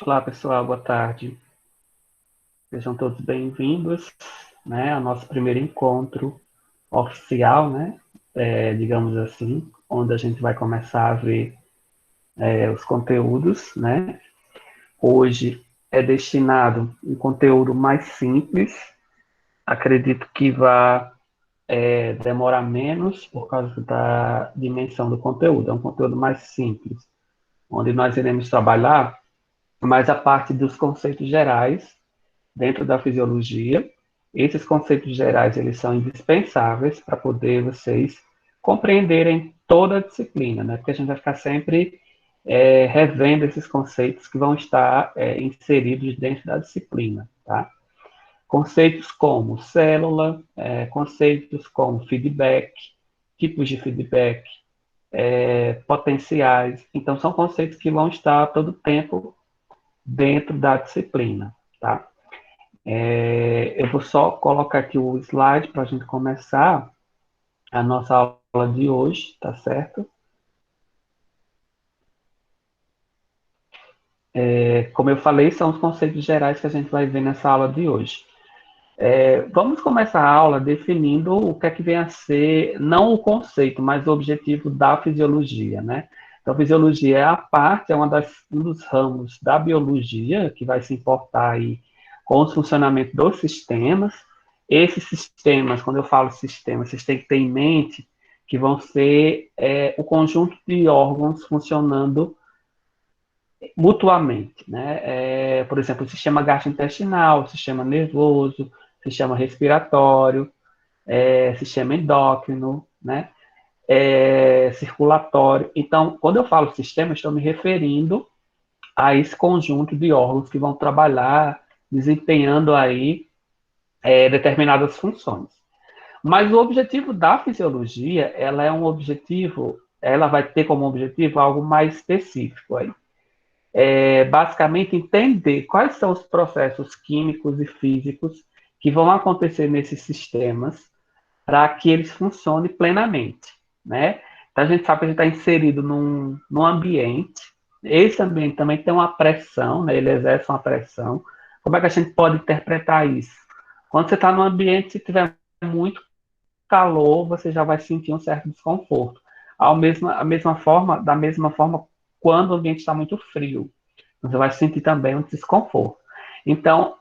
Olá, pessoal, boa tarde. Sejam todos bem-vindos, né, ao nosso primeiro encontro oficial, né, digamos assim, onde a gente vai começar a ver os conteúdos, né. Hoje é destinado um conteúdo mais simples, acredito que vai demorar menos por causa da dimensão do conteúdo, é um conteúdo mais simples, onde nós iremos trabalhar mais a parte dos conceitos gerais dentro da fisiologia. Esses conceitos gerais, eles são indispensáveis para poder vocês compreenderem toda a disciplina, né? Porque a gente vai ficar sempre revendo esses conceitos que vão estar inseridos dentro da disciplina, tá? Conceitos como célula, conceitos como feedback, tipos de feedback, potenciais. Então, são conceitos que vão estar todo o tempo dentro da disciplina, tá? Eu vou só colocar aqui o slide para a gente começar a nossa aula de hoje, tá certo? Como eu falei, são os conceitos gerais que a gente vai ver nessa aula de hoje. Vamos começar a aula definindo o que é que vem a ser, não o conceito, mas o objetivo da fisiologia, né? Então, fisiologia é a parte, um dos ramos da biologia que vai se importar aí com o funcionamento dos sistemas. Esses sistemas, quando eu falo sistemas, vocês têm que ter em mente que vão ser o conjunto de órgãos funcionando mutuamente, né? Por exemplo, o sistema gastrointestinal, o sistema nervoso, o sistema respiratório, sistema endócrino, né? Circulatório. Então, quando eu falo sistema, estou me referindo a esse conjunto de órgãos que vão trabalhar desempenhando aí determinadas funções. Mas o objetivo da fisiologia, ela é um objetivo, ela vai ter como objetivo algo mais específico aí. Basicamente entender quais são os processos químicos e físicos que vão acontecer nesses sistemas para que eles funcionem plenamente, né? Então a gente sabe que a gente está inserido num ambiente, esse ambiente também tem uma pressão, né? Ele exerce uma pressão. Como é que a gente pode interpretar isso? Quando você está num ambiente, se tiver muito calor, você já vai sentir um certo desconforto. Da mesma forma, quando o ambiente está muito frio, você vai sentir também um desconforto. Então,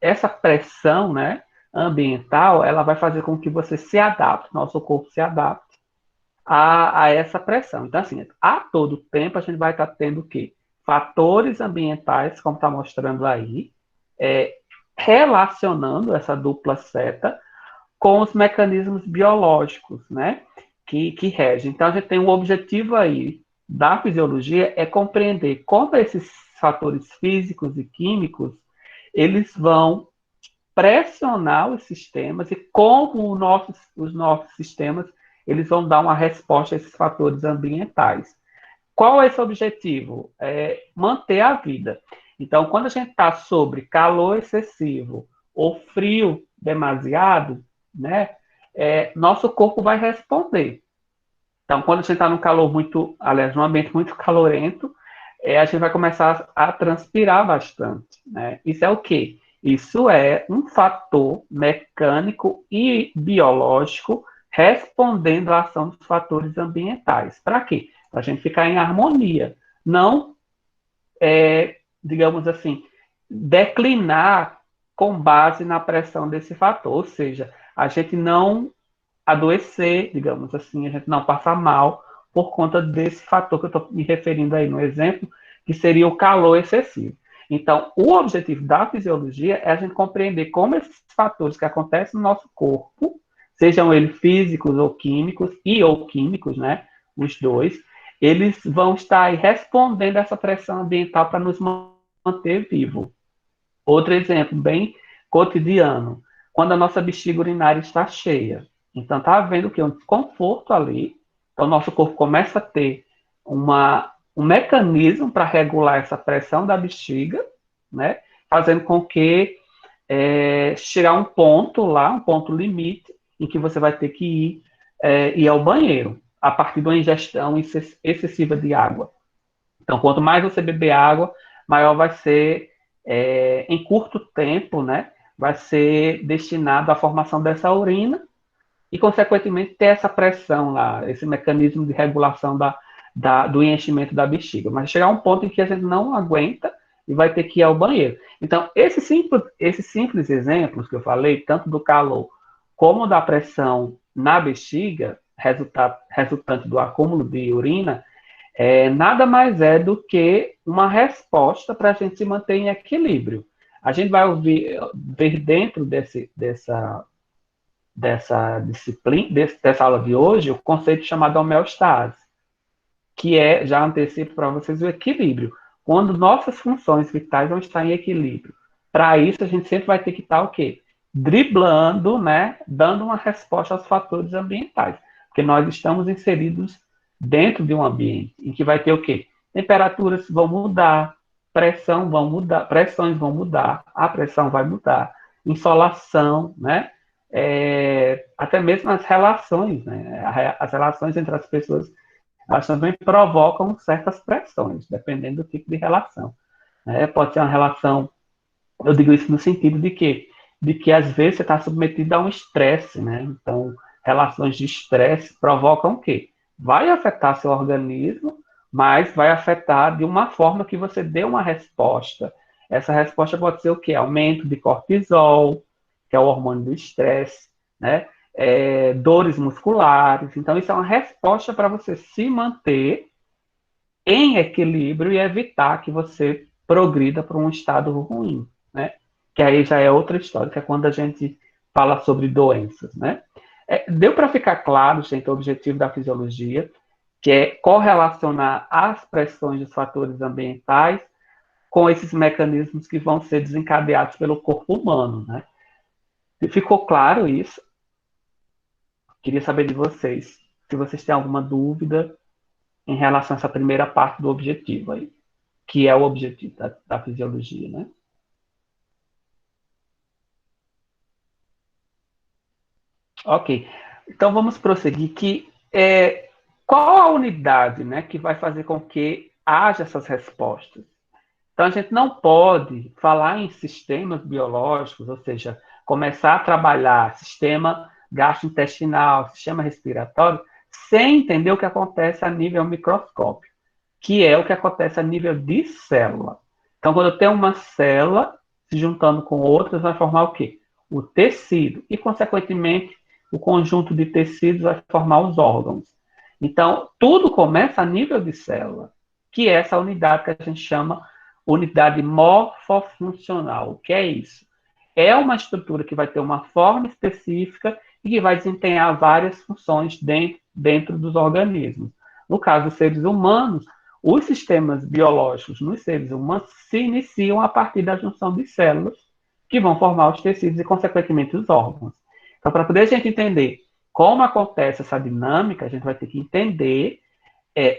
essa pressão, né, ambiental, ela vai fazer com que você se adapte, nosso corpo se adapte a essa pressão. Então, assim, a todo tempo a gente vai estar tendo o quê? Fatores ambientais, como está mostrando aí, é, relacionando essa dupla seta com os mecanismos biológicos, né, que regem. Então, a gente tem um objetivo aí da fisiologia é compreender como esses fatores físicos e químicos eles vão pressionar os sistemas e como os nossos sistemas eles vão dar uma resposta a esses fatores ambientais. Qual é esse objetivo? É manter a vida. Então, quando a gente está sobre calor excessivo ou frio demasiado, né, nosso corpo vai responder. Então, quando a gente está num calor muito, aliás, num ambiente muito calorento, a gente vai começar a transpirar bastante, né? Isso é o quê? Isso é um fator mecânico e biológico respondendo à ação dos fatores ambientais. Para quê? Para a gente ficar em harmonia. Não, digamos assim, declinar com base na pressão desse fator. Ou seja, a gente não adoecer, digamos assim, a gente não passar mal por conta desse fator que eu estou me referindo aí no exemplo, que seria o calor excessivo. Então, o objetivo da fisiologia é a gente compreender como esses fatores que acontecem no nosso corpo, sejam eles físicos ou químicos, né, os dois, eles vão estar aí respondendo a essa pressão ambiental para nos manter vivo. Outro exemplo bem cotidiano, quando a nossa bexiga urinária está cheia. Então, está havendo que um desconforto ali. Então, o nosso corpo começa a ter um mecanismo para regular essa pressão da bexiga, né? Fazendo com que chegar a um ponto lá, um ponto limite, em que você vai ter que ir ao banheiro, a partir de uma ingestão excessiva de água. Então, quanto mais você beber água, maior vai ser, em curto tempo, né? Vai ser destinado à formação dessa urina e, consequentemente, ter essa pressão lá, esse mecanismo de regulação do enchimento da bexiga. Mas chegar a um ponto em que a gente não aguenta e vai ter que ir ao banheiro. Então, esses simples exemplos que eu falei, tanto do calor como da pressão na bexiga, resultante do acúmulo de urina, nada mais é do que uma resposta para a gente se manter em equilíbrio. A gente vai ver dentro dessa disciplina, dessa aula de hoje, o conceito chamado homeostase, que já antecipo para vocês o equilíbrio. Quando nossas funções vitais vão estar em equilíbrio. Para isso, a gente sempre vai ter que estar o quê? Driblando, né? Dando uma resposta aos fatores ambientais. Porque nós estamos inseridos dentro de um ambiente em que vai ter o quê? Temperaturas vão mudar, pressões vão mudar, a pressão vai mudar, insolação, né? Até mesmo as relações, né? As relações entre as pessoas, elas também provocam certas pressões, dependendo do tipo de relação. Né? Pode ser uma relação, eu digo isso no sentido de que às vezes você está submetido a um estresse, né? Então, relações de estresse provocam o quê? Vai afetar seu organismo, mas vai afetar de uma forma que você dê uma resposta. Essa resposta pode ser o quê? Aumento de cortisol, que é o hormônio do estresse, né? Dores musculares. Então, isso é uma resposta para você se manter em equilíbrio e evitar que você progrida para um estado ruim, né? Que aí já é outra história, que é quando a gente fala sobre doenças, né? Deu para ficar claro, gente, o objetivo da fisiologia, que é correlacionar as pressões dos fatores ambientais com esses mecanismos que vão ser desencadeados pelo corpo humano, né? Ficou claro isso? Queria saber de vocês, se vocês têm alguma dúvida em relação a essa primeira parte do objetivo aí, que é o objetivo da fisiologia, né? Ok. Então vamos prosseguir que qual a unidade, né, que vai fazer com que haja essas respostas? Então a gente não pode falar em sistemas biológicos, ou seja, começar a trabalhar sistema gastrointestinal, sistema respiratório, sem entender o que acontece a nível microscópio, que é o que acontece a nível de célula. Então, quando eu tenho uma célula se juntando com outras, vai formar o quê? O tecido. E, consequentemente, o conjunto de tecidos vai formar os órgãos. Então, tudo começa a nível de célula, que é essa unidade que a gente chama unidade morfofuncional. O que é isso? É uma estrutura que vai ter uma forma específica e que vai desempenhar várias funções dentro dos organismos. No caso dos seres humanos, os sistemas biológicos nos seres humanos se iniciam a partir da junção de células que vão formar os tecidos e, consequentemente, os órgãos. Então, para poder a gente entender como acontece essa dinâmica, a gente vai ter que entender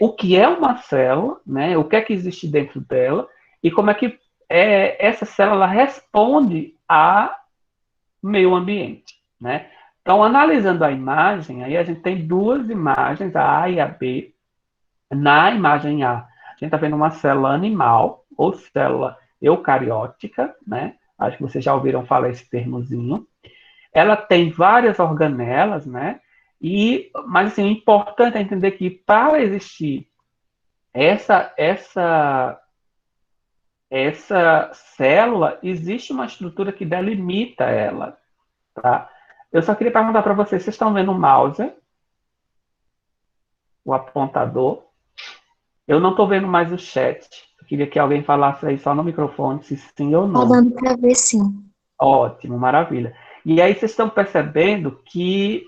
o que é uma célula, né, o que é que existe dentro dela e como é que essa célula responde ao meio ambiente. Né? Então, analisando a imagem, aí a gente tem duas imagens, a A e a B. Na imagem A, a gente está vendo uma célula animal, ou célula eucariótica, né? Acho que vocês já ouviram falar esse termozinho. Ela tem várias organelas, né? Mas assim, o importante é entender que para existir essa, essa, essa célula, existe uma estrutura que delimita ela, tá? Eu só queria perguntar para vocês estão vendo o mouse, o apontador? Eu não estou vendo mais o chat. Eu queria que alguém falasse aí só no microfone se sim ou Tá não. dando para ver, sim. Ótimo, maravilha. E aí vocês estão percebendo que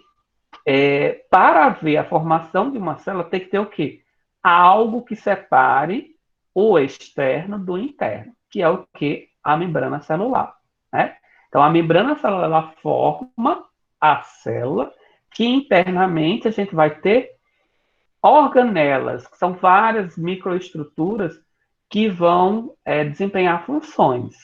para haver a formação de uma célula tem que ter o quê? Algo que separe o externo do interno, que é o que? A membrana celular. Né? Então, a membrana celular ela forma a célula que internamente a gente vai ter organelas, que são várias microestruturas que vão desempenhar funções.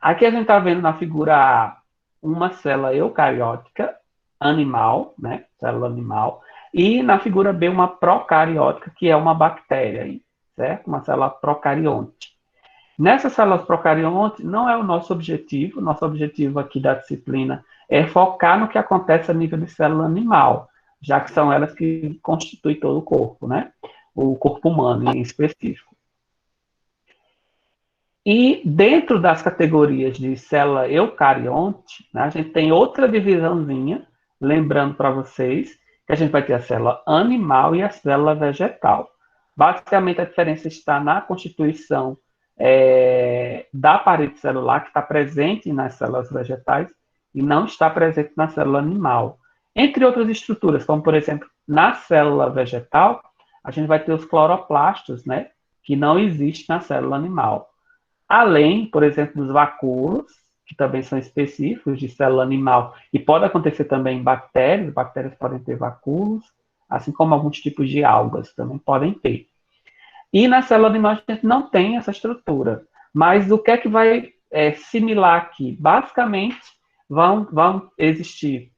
Aqui a gente está vendo na figura A uma célula eucariótica animal, né? Célula animal, e na figura B uma procariótica, que é uma bactéria. certo? Uma célula procarionte. Nessas células procariontes, não é o nosso objetivo aqui da disciplina é focar no que acontece a nível de célula animal, já que são elas que constituem todo o corpo, né? O corpo humano em específico. E dentro das categorias de célula eucarionte, né, a gente tem outra divisãozinha, lembrando para vocês que a gente vai ter a célula animal e a célula vegetal. Basicamente, a diferença está na constituição da parede celular, que está presente nas células vegetais e não está presente na célula animal. Entre outras estruturas, como, por exemplo, na célula vegetal, a gente vai ter os cloroplastos, né, que não existem na célula animal. Além, por exemplo, dos vacúolos, que também são específicos de célula animal, e pode acontecer também em bactérias podem ter vacúolos, assim como alguns tipos de algas também podem ter. E na célula animal a gente não tem essa estrutura. Mas o que é que vai similar aqui? Basicamente, vão existir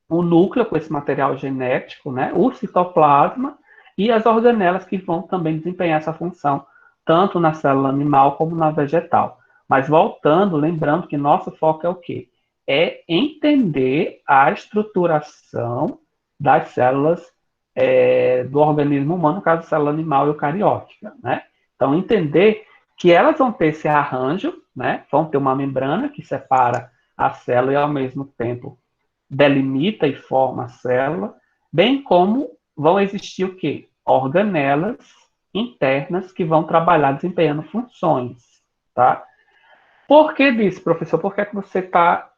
o núcleo com esse material genético, né, o citoplasma, e as organelas que vão também desempenhar essa função, tanto na célula animal como na vegetal. Mas voltando, lembrando que nosso foco é o quê? É entender a estruturação das células do organismo humano, no caso, célula animal eucariótica, né? Então, entender que elas vão ter esse arranjo, né? Vão ter uma membrana que separa a célula e, ao mesmo tempo, delimita e forma a célula, bem como vão existir o quê? Organelas internas que vão trabalhar desempenhando funções, tá? Por que disso, professor? Por que é que você está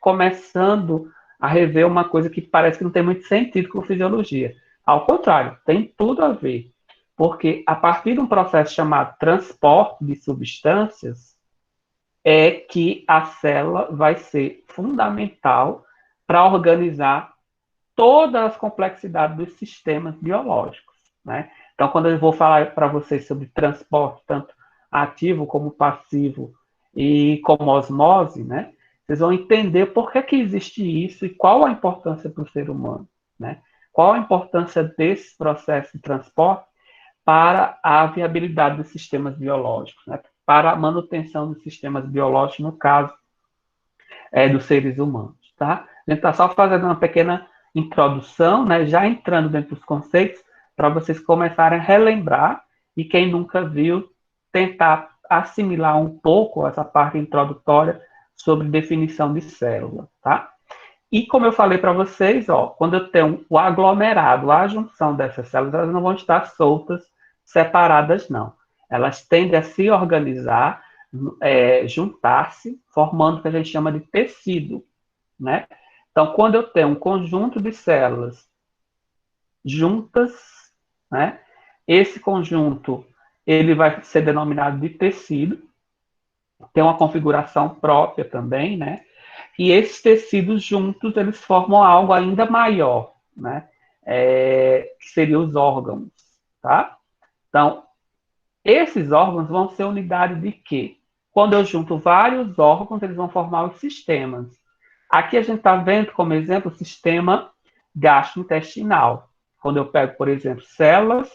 começando a rever uma coisa que parece que não tem muito sentido com fisiologia? Ao contrário, tem tudo a ver. Porque a partir de um processo chamado transporte de substâncias, é que a célula vai ser fundamental para organizar todas as complexidades dos sistemas biológicos, né? Então, quando eu vou falar para vocês sobre transporte, tanto ativo como passivo e como osmose, né? Vocês vão entender por que existe isso e qual a importância para o ser humano, né? Qual a importância desse processo de transporte para a viabilidade dos sistemas biológicos, né? Para a manutenção dos sistemas biológicos, no caso dos seres humanos, tá? A gente está só fazendo uma pequena introdução, né? Já entrando dentro dos conceitos, para vocês começarem a relembrar e quem nunca viu, tentar assimilar um pouco essa parte introdutória sobre definição de célula, tá? E como eu falei para vocês, ó, quando eu tenho o aglomerado, a junção dessas células, elas não vão estar soltas, separadas, não. Elas tendem a se organizar, juntar-se, formando o que a gente chama de tecido, né? Então, quando eu tenho um conjunto de células juntas, né? Esse conjunto ele vai ser denominado de tecido, tem uma configuração própria também, né? E esses tecidos juntos, eles formam algo ainda maior, né? Que seriam os órgãos, tá? Então, esses órgãos vão ser unidade de quê? Quando eu junto vários órgãos, eles vão formar os sistemas. Aqui a gente está vendo como exemplo o sistema gastrointestinal. Quando eu pego, por exemplo, células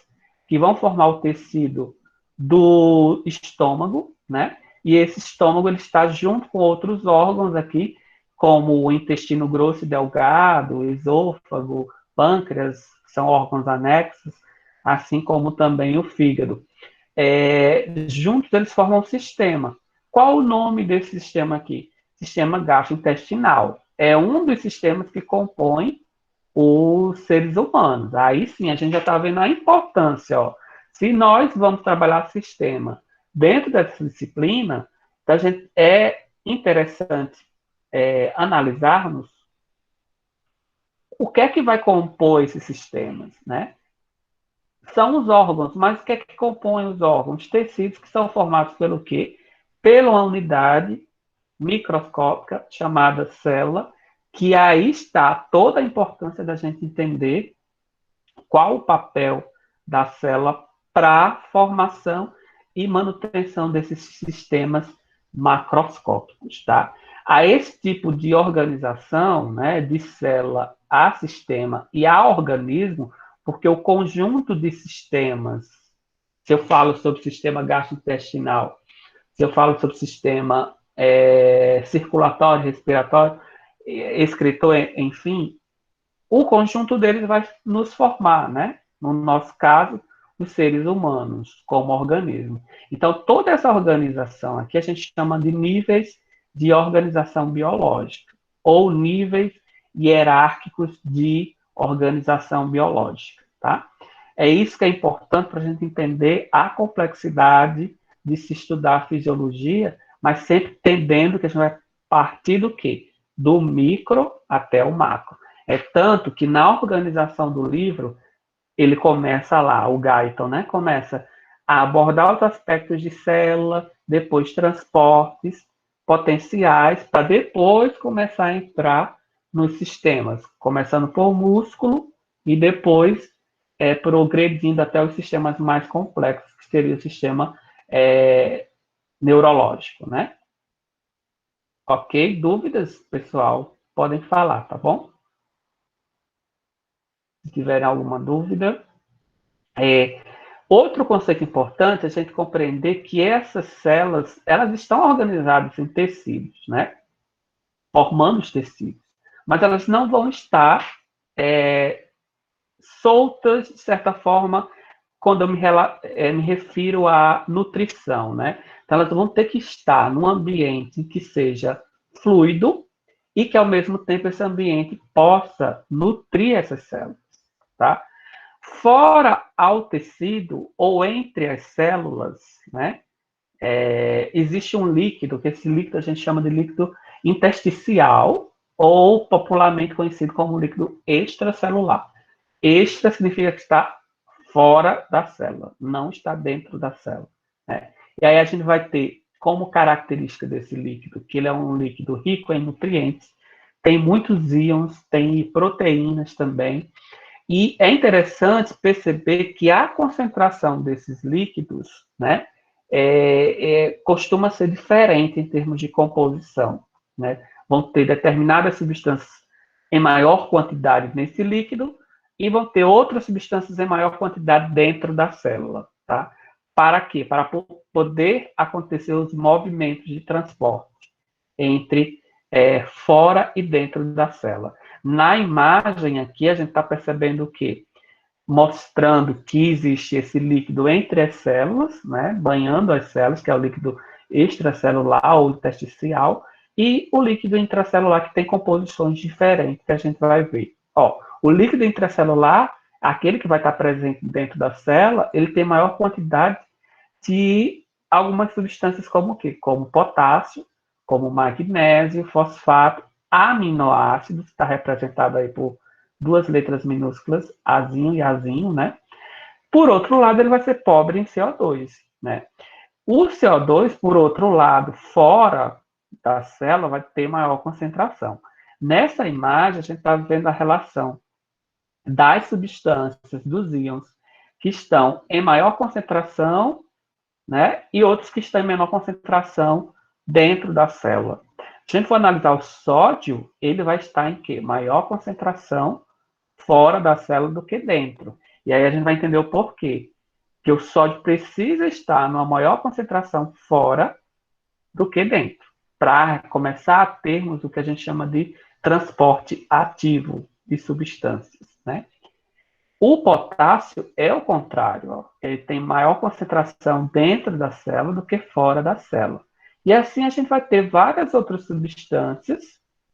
que vão formar o tecido do estômago, né? E esse estômago ele está junto com outros órgãos aqui, como o intestino grosso e delgado, o esôfago, pâncreas, que são órgãos anexos, assim como também o fígado. Juntos eles formam um sistema. Qual o nome desse sistema aqui? Sistema gastrointestinal. É um dos sistemas que compõe os seres humanos. Aí sim, a gente já está vendo a importância. Ó. Se nós vamos trabalhar sistema dentro dessa disciplina, então a gente, é interessante analisarmos o que é que vai compor esses sistemas, né? São os órgãos, mas o que é que compõe os órgãos? Tecidos que são formados pelo quê? Pela uma unidade microscópica chamada célula, que aí está toda a importância da gente entender qual o papel da célula para a formação e manutenção desses sistemas macroscópicos, tá? A esse tipo de organização, né, de célula a sistema e a organismo, porque o conjunto de sistemas Se eu falo sobre sistema gastrointestinal, se eu falo sobre sistema circulatório, respiratório, excretor, enfim, o conjunto deles vai nos formar, né? No nosso caso, os seres humanos, como organismo. Então, toda essa organização aqui a gente chama de níveis de organização biológica, ou níveis hierárquicos de organização biológica, tá? É isso que é importante para a gente entender a complexidade de se estudar a fisiologia, mas sempre entendendo que a gente vai partir do quê? Do micro até o macro. É tanto que na organização do livro, ele começa lá, o Guyton, né? Começa a abordar os aspectos de célula, depois transportes potenciais, para depois começar a entrar nos sistemas, começando por músculo e depois progredindo até os sistemas mais complexos, que seria o sistema neurológico, né? Ok? Dúvidas, pessoal? Podem falar, tá bom? Se tiverem alguma dúvida. Outro conceito importante é a gente compreender que essas células, elas estão organizadas em tecidos, né? Formando os tecidos. Mas elas não vão estar soltas, de certa forma, quando eu me refiro à nutrição, né? Então, elas vão ter que estar num ambiente que seja fluido e que, ao mesmo tempo, esse ambiente possa nutrir essas células, tá? Fora ao tecido ou entre as células, né? Existe um líquido, que esse líquido a gente chama de líquido intersticial, ou popularmente conhecido como líquido extracelular. Extra significa que está fora da célula, não está dentro da célula, né? E aí a gente vai ter como característica desse líquido que ele é um líquido rico em nutrientes, tem muitos íons, tem proteínas também, e é interessante perceber que a concentração desses líquidos, né, costuma ser diferente em termos de composição, né? Vão ter determinadas substâncias em maior quantidade nesse líquido e vão ter outras substâncias em maior quantidade dentro da célula, tá? Para quê? Para poder acontecer os movimentos de transporte entre fora e dentro da célula. Na imagem aqui, a gente está percebendo o quê? Mostrando que existe esse líquido entre as células, né, banhando as células, que é o líquido extracelular ou intersticial, e o líquido intracelular, que tem composições diferentes, que a gente vai ver. Ó, o líquido intracelular, aquele que vai estar presente dentro da célula, ele tem maior quantidade de algumas substâncias como o quê? Como potássio, como magnésio, fosfato, aminoácidos, está representado aí por duas letras minúsculas, azinho e azinho, né? Por outro lado, ele vai ser pobre em CO2, né? O CO2, por outro lado, fora da célula, vai ter maior concentração. Nessa imagem, a gente está vendo a relação das substâncias, dos íons, que estão em maior concentração, né? E outros que estão em menor concentração dentro da célula. Se a gente for analisar o sódio, ele vai estar em quê? Maior concentração fora da célula do que dentro. E aí a gente vai entender o porquê. Que o sódio precisa estar numa maior concentração fora do que dentro, para começar a termos o que a gente chama de transporte ativo de substâncias, né? O potássio é o contrário, ó. Ele tem maior concentração dentro da célula do que fora da célula. E assim a gente vai ter várias outras substâncias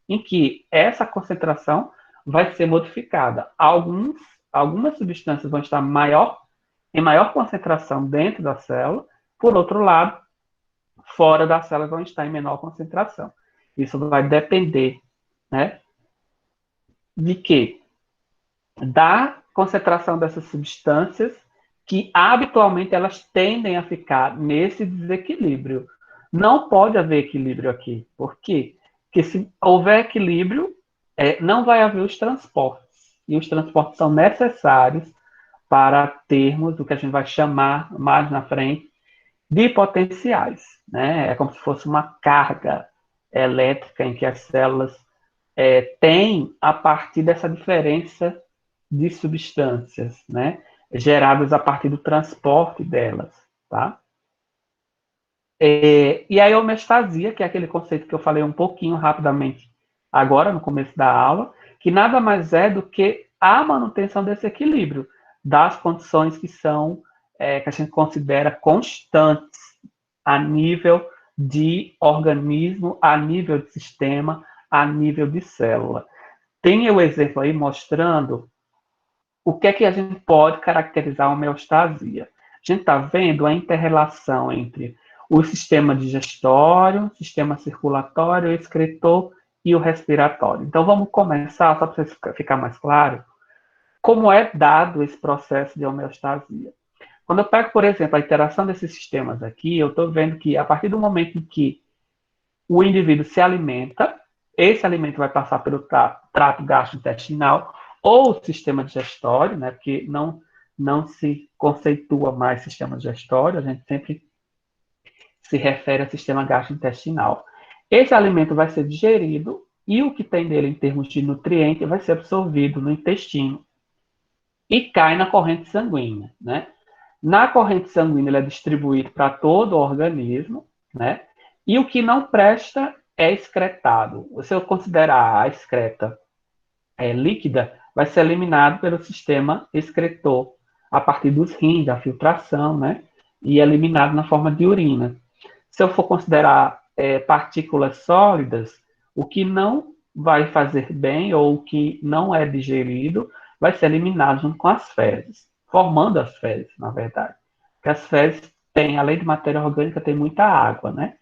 em que essa concentração vai ser modificada. Algumas substâncias vão estar em maior concentração dentro da célula, por outro lado, fora da célula vão estar em menor concentração. Isso vai depender, né, de quê? Da concentração dessas substâncias que habitualmente elas tendem a ficar nesse desequilíbrio. Não pode haver equilíbrio aqui. Por quê? Porque se houver equilíbrio, não vai haver os transportes. E os transportes são necessários para termos o que a gente vai chamar mais na frente de potenciais, né? É como se fosse uma carga elétrica em que as células têm a partir dessa diferença de substâncias, né? geradas a partir do transporte delas, tá? E aí a homeostasia, que é aquele conceito que eu falei um pouquinho rapidamente agora, no começo da aula, que nada mais é do que a manutenção desse equilíbrio, das condições que são, que a gente considera constantes a nível de organismo, a nível de sistema, a nível de célula. Tem o exemplo aí mostrando o que é que a gente pode caracterizar a homeostasia. A gente está vendo a inter-relação entre o sistema digestório, sistema circulatório, o excretor e o respiratório. Então, vamos começar, só para ficar mais claro, como é dado esse processo de homeostasia. Quando eu pego, por exemplo, a interação desses sistemas aqui, eu estou vendo que a partir do momento em que o indivíduo se alimenta, esse alimento vai passar pelo trato gastrointestinal ou o sistema digestório, né, porque não se conceitua mais sistema digestório, a gente sempre se refere ao sistema gastrointestinal. Esse alimento vai ser digerido e o que tem dele em termos de nutriente vai ser absorvido no intestino e cai na corrente sanguínea, né? Na corrente sanguínea ele é distribuído para todo o organismo, né? E o que não presta é excretado. Se eu considerar a excreta líquida, vai ser eliminado pelo sistema excretor, a partir dos rins, da filtração, né? E eliminado na forma de urina. Se eu for considerar partículas sólidas, o que não vai fazer bem ou o que não é digerido vai ser eliminado junto com as fezes, formando as fezes, na verdade. Porque as fezes têm, além de matéria orgânica, tem muita água, né?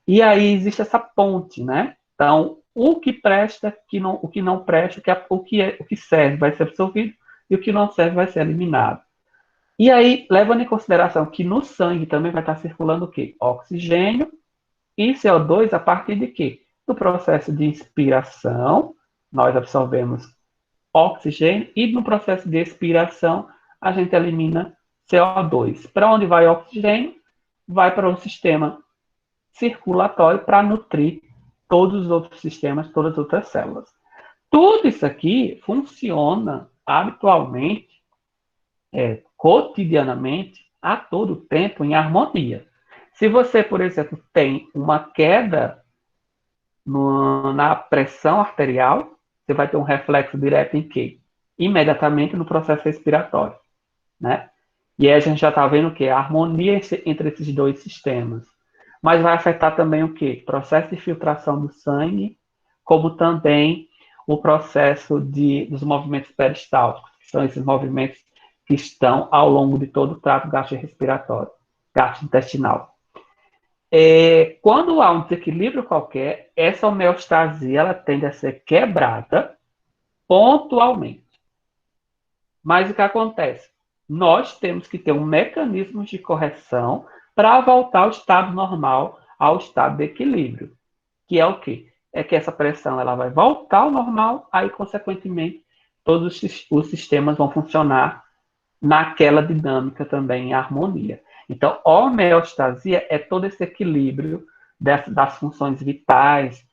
E aí existe essa ponte, né? Então, o que presta, o que não presta, o que serve vai ser absorvido e o que não serve vai ser eliminado. E aí, levando em consideração que no sangue também vai estar circulando o quê? Oxigênio e CO2 a partir de quê? Do processo de inspiração, nós absorvemos oxigênio e no processo de expiração a gente elimina CO2. Para onde vai o oxigênio? Vai para o sistema circulatório para nutrir todos os outros sistemas, todas as outras células. Tudo isso aqui funciona habitualmente, cotidianamente, a todo tempo, em harmonia. Se você, por exemplo, tem uma queda na pressão arterial, você vai ter um reflexo direto em quê? Imediatamente no processo respiratório, né? E aí a gente já está vendo o quê? A harmonia entre esses dois sistemas. Mas vai afetar também o quê? Processo de filtração do sangue, como também o processo dos movimentos peristálticos, que são esses movimentos que estão ao longo de todo o trato gastrointestinal. Quando há um desequilíbrio qualquer, essa homeostasia ela tende a ser quebrada pontualmente. Mas o que acontece? Nós temos que ter um mecanismo de correção para voltar ao estado normal, ao estado de equilíbrio. Que é o quê? É que essa pressão ela vai voltar ao normal, aí, consequentemente, todos os sistemas vão funcionar naquela dinâmica também em harmonia. Então, homeostasia é todo esse equilíbrio das funções vitais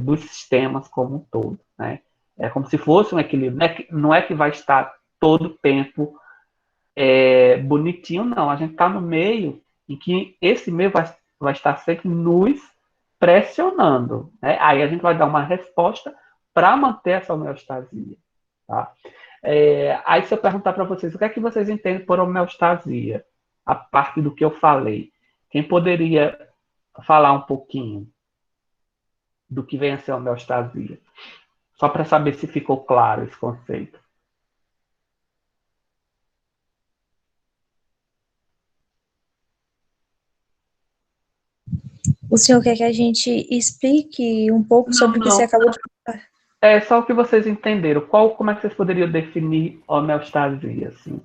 dos sistemas como um todo, né? É como se fosse um equilíbrio. Não é que vai estar todo o tempo bonitinho, não. A gente está no meio em que esse meio vai estar sempre nos pressionando, né? Aí a gente vai dar uma resposta para manter essa homeostasia, tá? Aí se eu perguntar para vocês, o que é que vocês entendem por homeostasia? A parte do que eu falei. Quem poderia falar um pouquinho do que vem a ser homeostasia? Só para saber se ficou claro esse conceito. O senhor quer que a gente explique um pouco sobre o que você acabou de falar? É só o que vocês entenderam. Como é que vocês poderiam definir homeostasia, assim,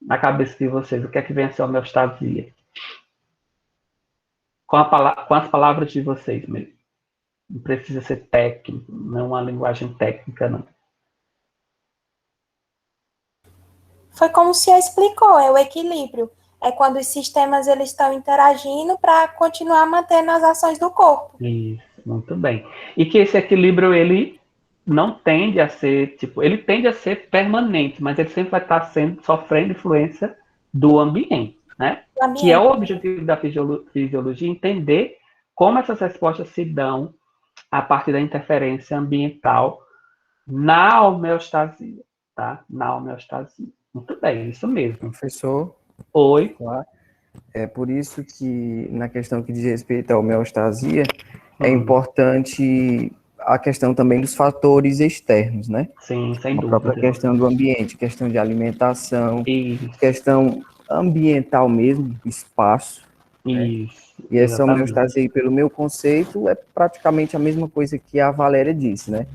na cabeça de vocês? O que é que vem a ser homeostasia? Com as palavras de vocês mesmo. Não precisa ser técnico, não é uma linguagem técnica, não. Foi como o senhor explicou, é o equilíbrio. É quando os sistemas eles estão interagindo para continuar mantendo as ações do corpo. Isso, muito bem. E que esse equilíbrio, ele não tende a ser, tipo, ele tende a ser permanente, mas ele sempre vai estar sofrendo influência do ambiente, né? Que é o objetivo da fisiologia, entender como essas respostas se dão a partir da interferência ambiental na homeostasia, tá? Na homeostasia. Muito bem, isso mesmo. Professor? Oi. Claro. É por isso que, na questão que diz respeito à homeostasia, é importante a questão também dos fatores externos, né? Sim, sem dúvida. A própria questão do ambiente, questão de alimentação, Isso. questão ambiental mesmo, espaço. Isso. Né? E essa homeostasia aí, pelo meu conceito, é praticamente a mesma coisa que a Valéria disse, né?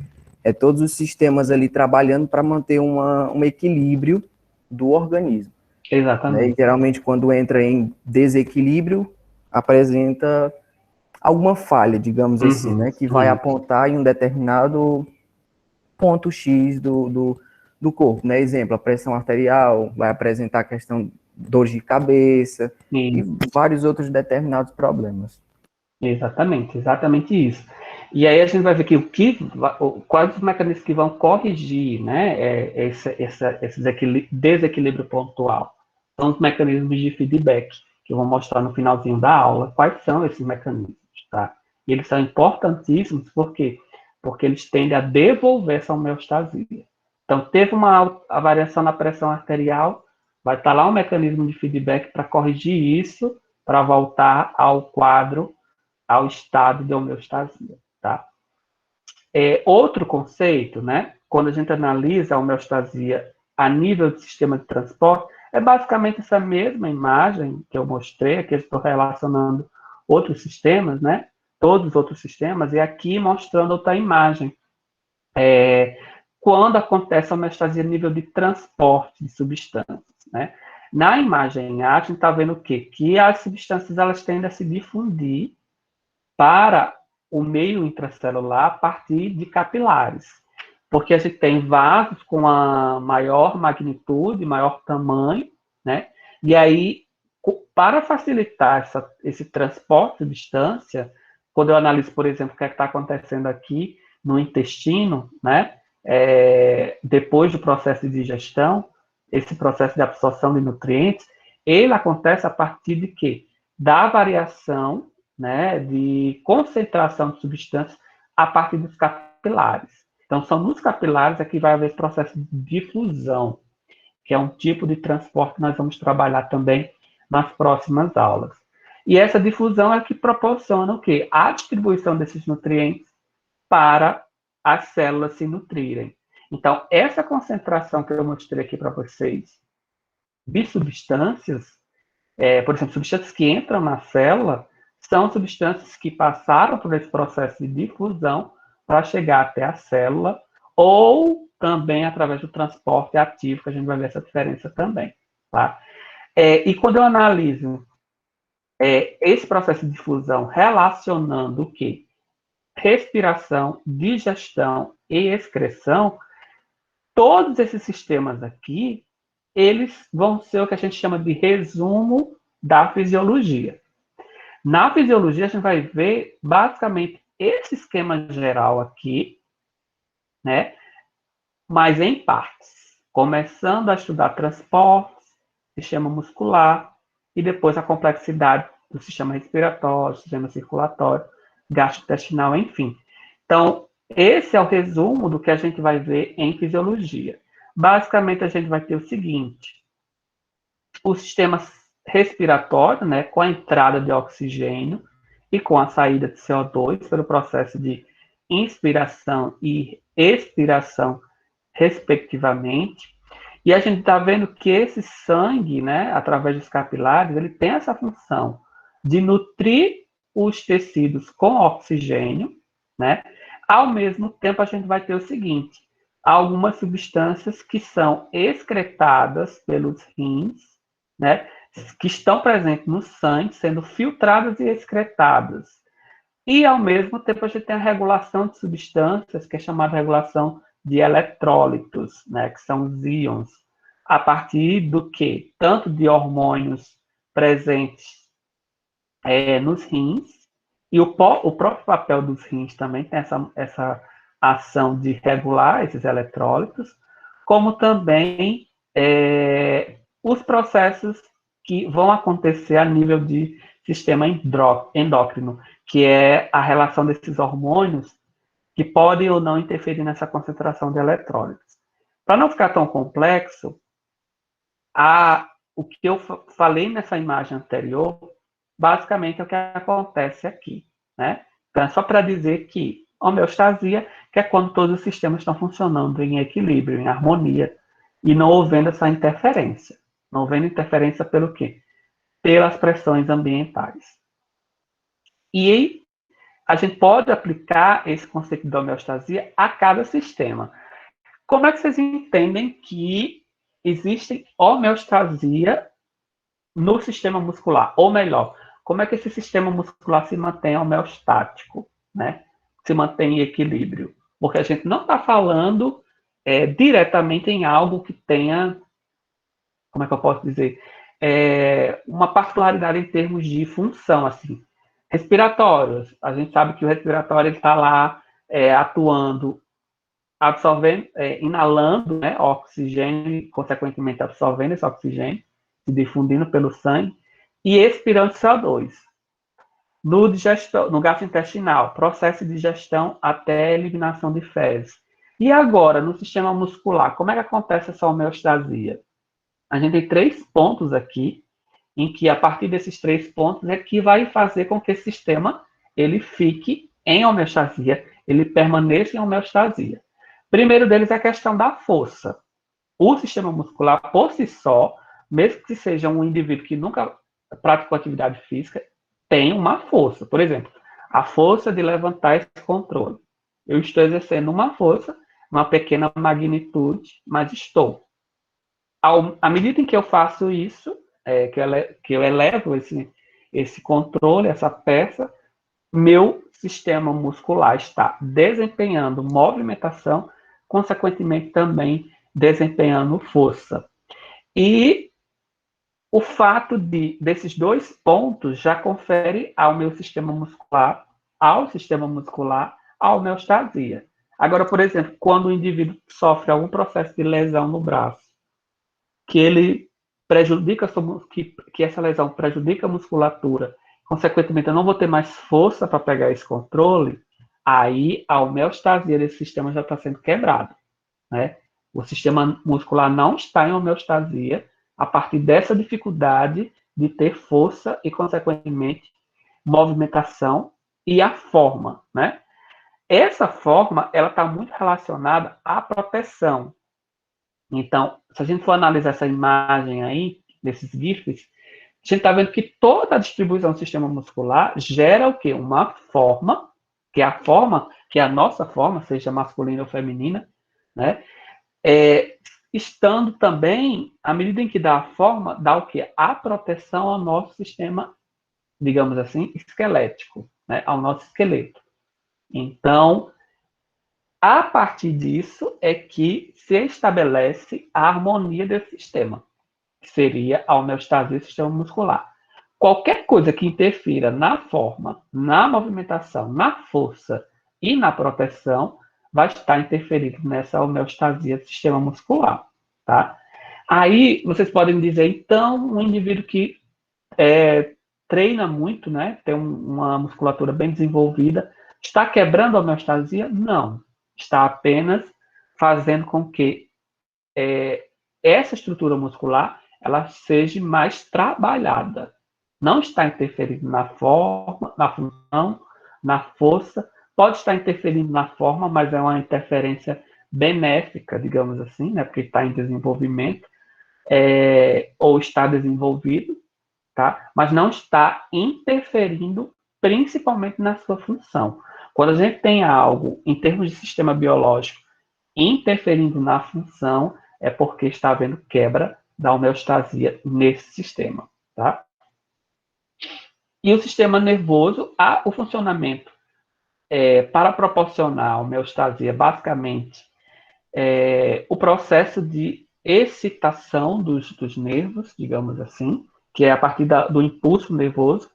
É todos os sistemas ali trabalhando para manter um equilíbrio do organismo. Exatamente. Né? E geralmente, quando entra em desequilíbrio, apresenta alguma falha, digamos assim, né? Que vai apontar em um determinado ponto X do corpo, né? Exemplo, a pressão arterial vai apresentar a questão dor de cabeça e vários outros determinados problemas. Exatamente isso. E aí a gente vai ver que quais os mecanismos que vão corrigir, né, esse desequilíbrio pontual. São os mecanismos de feedback, que eu vou mostrar no finalzinho da aula, quais são esses mecanismos, tá? E eles são importantíssimos, por quê? Porque eles tendem a devolver essa homeostasia. Então, teve a variação na pressão arterial, vai estar lá um mecanismo de feedback para corrigir isso, para voltar ao quadro, ao estado de homeostasia, tá? Outro conceito, né? Quando a gente analisa a homeostasia a nível do sistema de transporte, é basicamente essa mesma imagem que eu mostrei, que eu estou relacionando outros sistemas, né? Todos os outros sistemas, e aqui mostrando outra imagem. Quando acontece a homeostasia a nível de transporte de substâncias, né? Na imagem A, a gente está vendo o quê? Que as substâncias elas tendem a se difundir para o meio intracelular a partir de capilares, porque a gente tem vasos com a maior magnitude, maior tamanho, né? E aí, para facilitar esse transporte de substância, quando eu analiso, por exemplo, o que está acontecendo aqui no intestino, né? Depois do processo de digestão, esse processo de absorção de nutrientes, ele acontece a partir de quê? Da variação, né, de concentração de substâncias a partir dos capilares. Então, são nos capilares que vai haver processo de difusão, que é um tipo de transporte que nós vamos trabalhar também nas próximas aulas. E essa difusão é que proporciona o quê? A distribuição desses nutrientes para as células se nutrirem. Então, essa concentração que eu mostrei aqui para vocês de substâncias, por exemplo, substâncias que entram na célula, são substâncias que passaram por esse processo de difusão para chegar até a célula, ou também através do transporte ativo, que a gente vai ver essa diferença também. Tá? E quando eu analiso esse processo de difusão relacionando o quê? Respiração, digestão e excreção, todos esses sistemas aqui, eles vão ser o que a gente chama de resumo da fisiologia. Na fisiologia, a gente vai ver basicamente esse esquema geral aqui, né? Mas em partes. Começando a estudar transporte, sistema muscular, e depois a complexidade do sistema respiratório, sistema circulatório, gastrointestinal, enfim. Então, esse é o resumo do que a gente vai ver em fisiologia. Basicamente, a gente vai ter o seguinte: o sistema respiratório, né, com a entrada de oxigênio e com a saída de CO2 pelo processo de inspiração e expiração, respectivamente. E a gente está vendo que esse sangue, né, através dos capilares, ele tem essa função de nutrir os tecidos com oxigênio, né? Ao mesmo tempo, a gente vai ter o seguinte: algumas substâncias que são excretadas pelos rins, né, que estão presentes no sangue, sendo filtradas e excretadas. E, ao mesmo tempo, a gente tem a regulação de substâncias, que é chamada regulação de eletrólitos, né, que são os íons, a partir do quê? Tanto de hormônios presentes nos rins, e o próprio papel dos rins também tem essa ação de regular esses eletrólitos, como também os processos que vão acontecer a nível de sistema endócrino, que é a relação desses hormônios que podem ou não interferir nessa concentração de eletrólitos. Para não ficar tão complexo, o que eu falei nessa imagem anterior, basicamente é o que acontece aqui, né? Então, é só para dizer que homeostasia, que é quando todos os sistemas estão funcionando em equilíbrio, em harmonia, e não havendo essa interferência. Não havendo interferência pelo quê? Pelas pressões ambientais. E a gente pode aplicar esse conceito de homeostasia a cada sistema. Como é que vocês entendem que existe homeostasia no sistema muscular? Ou melhor, como é que esse sistema muscular se mantém homeostático, né? Se mantém em equilíbrio? Porque a gente não está falando diretamente em algo que tenha, como é que eu posso dizer, uma particularidade em termos de função, assim. Respiratórios, a gente sabe que o respiratório está lá atuando, absorvendo, inalando, né, oxigênio, e, consequentemente absorvendo esse oxigênio, se difundindo pelo sangue, e expirando CO2. No gastrointestinal, processo de digestão até a eliminação de fezes. E agora, no sistema muscular, como é que acontece essa homeostasia? A gente tem 3 pontos aqui, em que a partir desses 3 pontos é que vai fazer com que esse sistema ele fique em homeostasia, ele permaneça em homeostasia. Primeiro deles é a questão da força. O sistema muscular, por si só, mesmo que seja um indivíduo que nunca praticou atividade física, tem uma força. Por exemplo, a força de levantar esse controle. Eu estou exercendo uma força, uma pequena magnitude, mas estou. À medida em que eu faço isso, que eu elevo esse controle, essa peça, meu sistema muscular está desempenhando movimentação, consequentemente também desempenhando força. E o fato desses 2 pontos já confere ao meu sistema muscular, a homeostasia. Agora, por exemplo, quando o indivíduo sofre algum processo de lesão no braço, que ele prejudica, que essa lesão prejudica a musculatura, consequentemente eu não vou ter mais força para pegar esse controle, aí a homeostasia desse sistema já está sendo quebrada, né? O sistema muscular não está em homeostasia a partir dessa dificuldade de ter força e, consequentemente, movimentação e a forma, né? Essa forma, ela está muito relacionada à proteção. Então, se a gente for analisar essa imagem aí, desses GIFs, a gente está vendo que toda a distribuição do sistema muscular gera o quê? Uma forma, que é a nossa forma, seja masculina ou feminina, né? Estando também, à medida em que dá a forma, dá o quê? A proteção ao nosso sistema, digamos assim, esquelético, né? Ao nosso esqueleto. Então, a partir disso é que se estabelece a harmonia desse sistema, que seria a homeostasia do sistema muscular. Qualquer coisa que interfira na forma, na movimentação, na força e na proteção vai estar interferindo nessa homeostasia do sistema muscular, tá? Aí vocês podem dizer, então, um indivíduo que treina muito, né, tem uma musculatura bem desenvolvida, está quebrando a homeostasia? Não. Está apenas fazendo com que essa estrutura muscular ela seja mais trabalhada. Não está interferindo na forma, na função, na força. Pode estar interferindo na forma, mas é uma interferência benéfica, digamos assim, né, porque está em desenvolvimento, ou está desenvolvido, tá? Mas não está interferindo principalmente na sua função. Quando a gente tem algo, em termos de sistema biológico, interferindo na função, é porque está havendo quebra da homeostasia nesse sistema, tá? E o sistema nervoso, o funcionamento para proporcionar a homeostasia, basicamente, o processo de excitação dos nervos, digamos assim, que é a partir do impulso nervoso,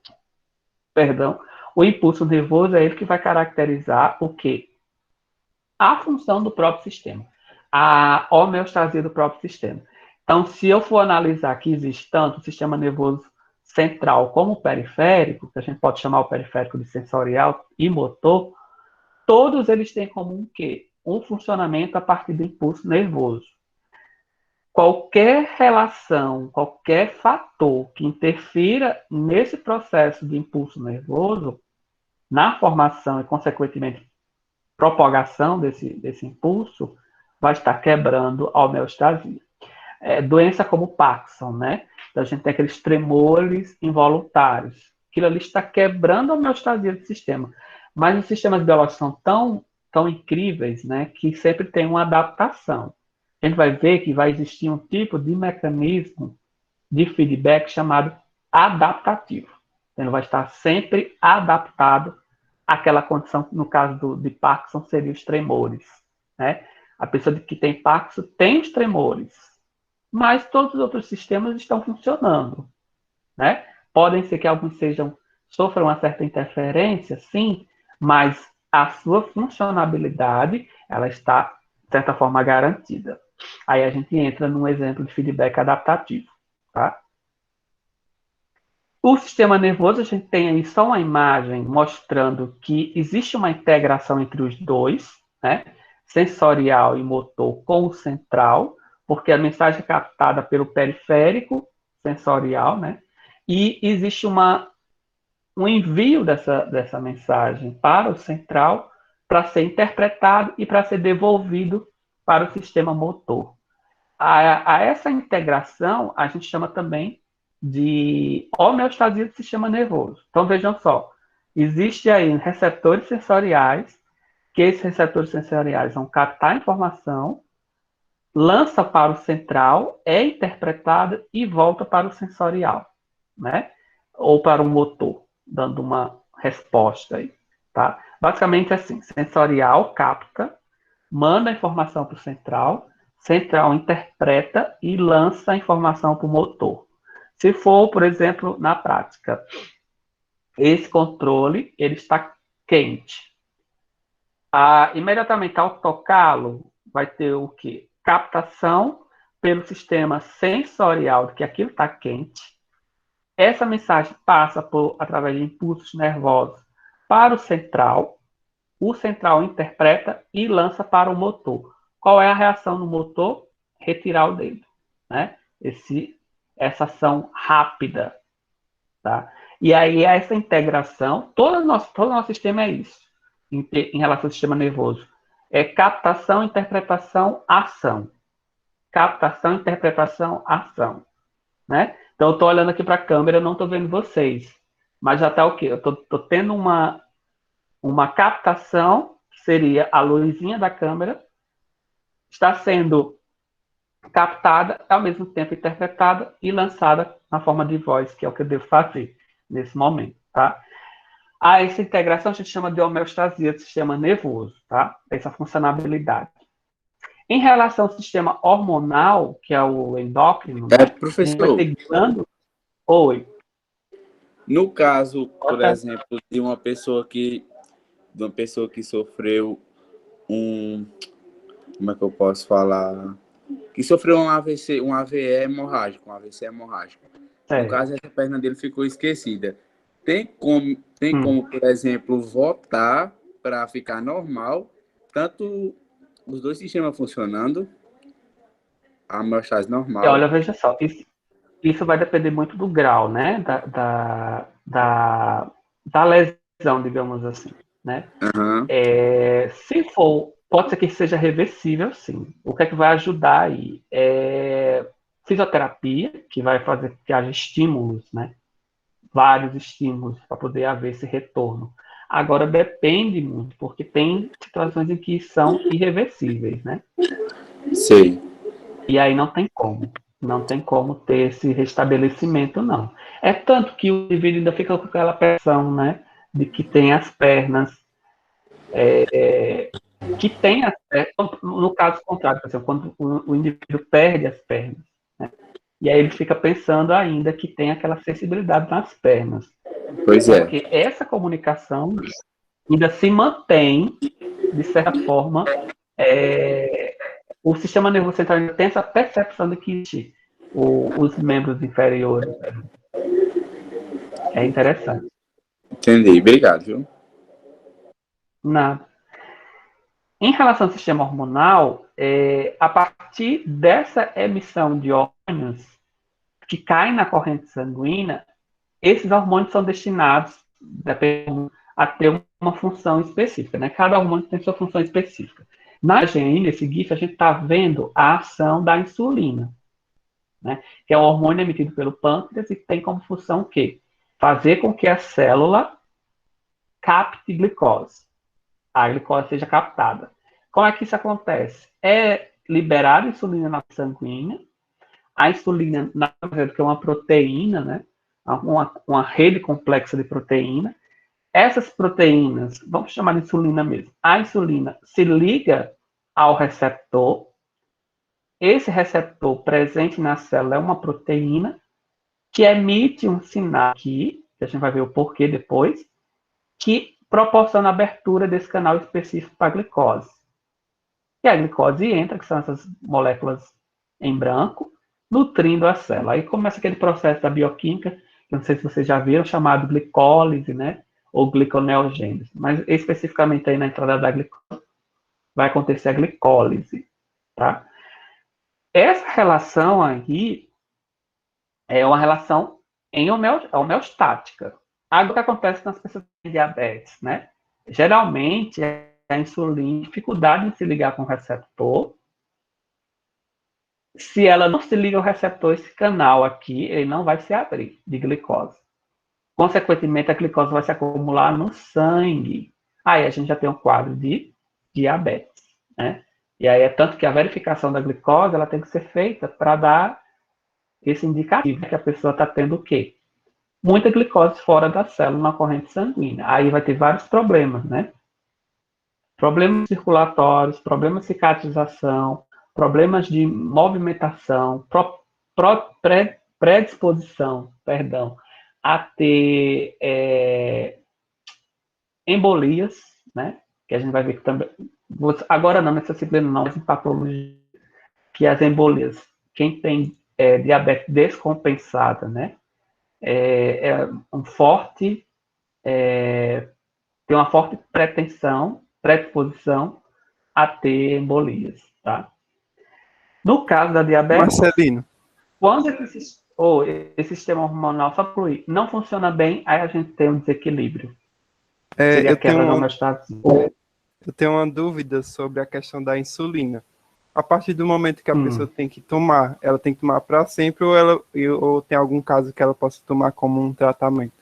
o impulso nervoso é ele que vai caracterizar o quê? a função do próprio sistema, a homeostasia do próprio sistema. Então, se eu for analisar que existe tanto o sistema nervoso central como o periférico, que a gente pode chamar o periférico de sensorial e motor, todos eles têm em comum o quê? Um funcionamento a partir do impulso nervoso. Qualquer relação, qualquer fator que interfira nesse processo de impulso nervoso, na formação e, consequentemente, propagação desse impulso, vai estar quebrando a homeostasia. Doença como Parkinson, né? Então, a gente tem aqueles tremores involuntários. Aquilo ali está quebrando a homeostasia do sistema. Mas os sistemas biológicos são tão incríveis, né, que sempre tem uma adaptação. A gente vai ver que vai existir um tipo de mecanismo de feedback chamado adaptativo. Ele vai estar sempre adaptado àquela condição, no caso de Parkinson, seria os tremores. Né? A pessoa que tem Parkinson tem os tremores, mas todos os outros sistemas estão funcionando. Né? Podem ser que alguns sofram uma certa interferência, sim, mas a sua funcionabilidade ela está, de certa forma, garantida. Aí a gente entra num exemplo de feedback adaptativo. Tá? O sistema nervoso, a gente tem aí só uma imagem mostrando que existe uma integração entre os dois, né? Sensorial e motor com o central, porque a mensagem é captada pelo periférico sensorial, né? E existe um envio dessa mensagem para o central para ser interpretado e para ser devolvido para o sistema motor. A essa integração, a gente chama também de homeostasia do sistema nervoso. Então, vejam só, existe aí receptores sensoriais, que esses receptores sensoriais vão captar a informação, lança para o central, é interpretada e volta para o sensorial, né? Ou para o motor, dando uma resposta aí, tá? Basicamente assim, sensorial capta, manda a informação para o central interpreta e lança a informação para o motor. Se for, por exemplo, na prática, esse controle ele está quente. Imediatamente ao tocá-lo, vai ter o quê? Captação pelo sistema sensorial de que aquilo está quente. Essa mensagem passa através de impulsos nervosos para o central interpreta e lança para o motor. Qual é a reação do motor? Retirar o dedo. Né? Essa ação rápida. Tá? E aí, essa integração, todo o nosso sistema é isso, em relação ao sistema nervoso. É captação, interpretação, ação. Captação, interpretação, ação. Né? Então, eu estou olhando aqui para a câmera, eu não estou vendo vocês. Mas já está o quê? Eu estou tendo uma captação, que seria a luzinha da câmera, está sendo captada, ao mesmo tempo interpretada e lançada na forma de voz, que é o que eu devo fazer nesse momento, tá? Essa integração a gente chama de homeostasia do sistema nervoso, tá? Essa funcionalidade. Em relação ao sistema hormonal, que é o endócrino, né? Professor, Oi. No caso, por exemplo, de uma pessoa que sofreu como é que eu posso falar? Que sofreu um AVC, um AVE hemorrágico, um AVC hemorrágico. No caso, essa perna dele ficou esquecida. Tem como, por exemplo, voltar para ficar normal, tanto os dois sistemas funcionando, a homeostase normal. Olha, veja só, isso vai depender muito do grau, né, da lesão, digamos assim, né? Uhum. Se for, pode ser que seja reversível, sim. O que é que vai ajudar aí? Fisioterapia, que vai fazer que haja estímulos, né? Vários estímulos para poder haver esse retorno. Agora, depende muito, porque tem situações em que são irreversíveis, né? Sim. E aí não tem como ter esse restabelecimento, não. É tanto que o indivíduo ainda fica com aquela pressão, né? De que tem as pernas, no caso contrário, por exemplo, quando o indivíduo perde as pernas, né? E aí ele fica pensando ainda que tem aquela sensibilidade nas pernas. Pois é. Porque essa comunicação ainda se mantém de certa forma, o sistema nervoso central ainda tem essa percepção de que existe os membros inferiores. É interessante. Entendi, obrigado, viu? Nada. Em relação ao sistema hormonal, a partir dessa emissão de hormônios que caem na corrente sanguínea, esses hormônios são destinados a ter uma função específica, né? Cada hormônio tem sua função específica. Na imagem aí, nesse GIF, a gente está vendo a ação da insulina, né? Que é um hormônio emitido pelo pâncreas e tem como função o quê? Fazer com que a célula capte glicose. A glicose seja captada. Como é que isso acontece? É liberada insulina na sanguínea. A insulina nada mais é do que uma proteína, né? Uma rede complexa de proteína. Essas proteínas, vamos chamar de insulina mesmo. A insulina se liga ao receptor. Esse receptor presente na célula é uma proteína que emite um sinal aqui, que a gente vai ver o porquê depois, que proporciona a abertura desse canal específico para a glicose. E a glicose entra, que são essas moléculas em branco, nutrindo a célula. Aí começa aquele processo da bioquímica, que não sei se vocês já viram, chamado glicólise, né? Ou gliconeogênese. Mas especificamente aí na entrada da glicose vai acontecer a glicólise, tá? Essa relação aí é uma relação homeostática. Agora, o que acontece nas pessoas que têm diabetes, né? Geralmente, a insulina, dificuldade em se ligar com o receptor. Se ela não se liga ao receptor, esse canal aqui, ele não vai se abrir de glicose. Consequentemente, a glicose vai se acumular no sangue. Aí a gente já tem um quadro de diabetes, né? E aí é tanto que a verificação da glicose, ela tem que ser feita para dar esse indicativo que a pessoa está tendo o quê? Muita glicose fora da célula na corrente sanguínea. Aí vai ter vários problemas, né? Problemas circulatórios, problemas de cicatrização, problemas de movimentação, predisposição, perdão, a ter embolias, né? Que a gente vai ver que também. Agora não, nessa disciplina não, mas em patologia, que as embolias, quem tem diabetes descompensada, né? Um forte, tem uma forte predisposição a ter embolias, tá? No caso da diabetes, Marcelino, quando esse sistema hormonal só fluir não funciona bem, aí a gente tem um desequilíbrio. Seria a eu tenho quebra da homeostase. eu tenho uma dúvida sobre a questão da insulina. A partir do momento que a pessoa tem que tomar, ela tem que tomar para sempre ou tem algum caso que ela possa tomar como um tratamento?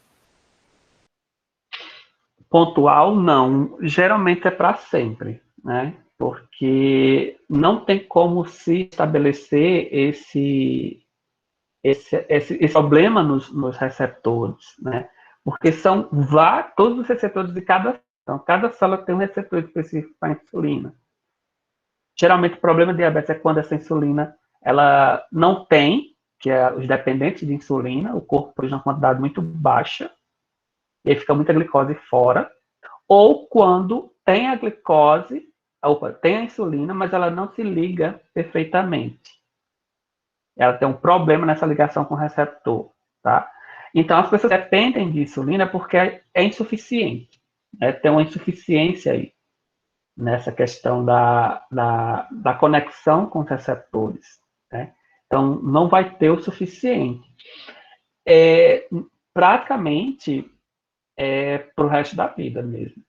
Pontual, não. Geralmente é para sempre, né? Porque não tem como se estabelecer esse problema nos receptores, né? Porque são todos os receptores de cada. Então, cada célula tem um receptor específico para a insulina. Geralmente, o problema de diabetes é quando essa insulina ela não tem, que é os dependentes de insulina, o corpo produz uma quantidade muito baixa, e aí fica muita glicose fora, ou quando tem a glicose, tem a insulina, mas ela não se liga perfeitamente. Ela tem um problema nessa ligação com o receptor, tá? Então, as pessoas dependem de insulina porque é insuficiente, né? Tem uma insuficiência aí nessa questão da conexão com os receptores, né? Então, não vai ter o suficiente. Praticamente, para o resto da vida mesmo,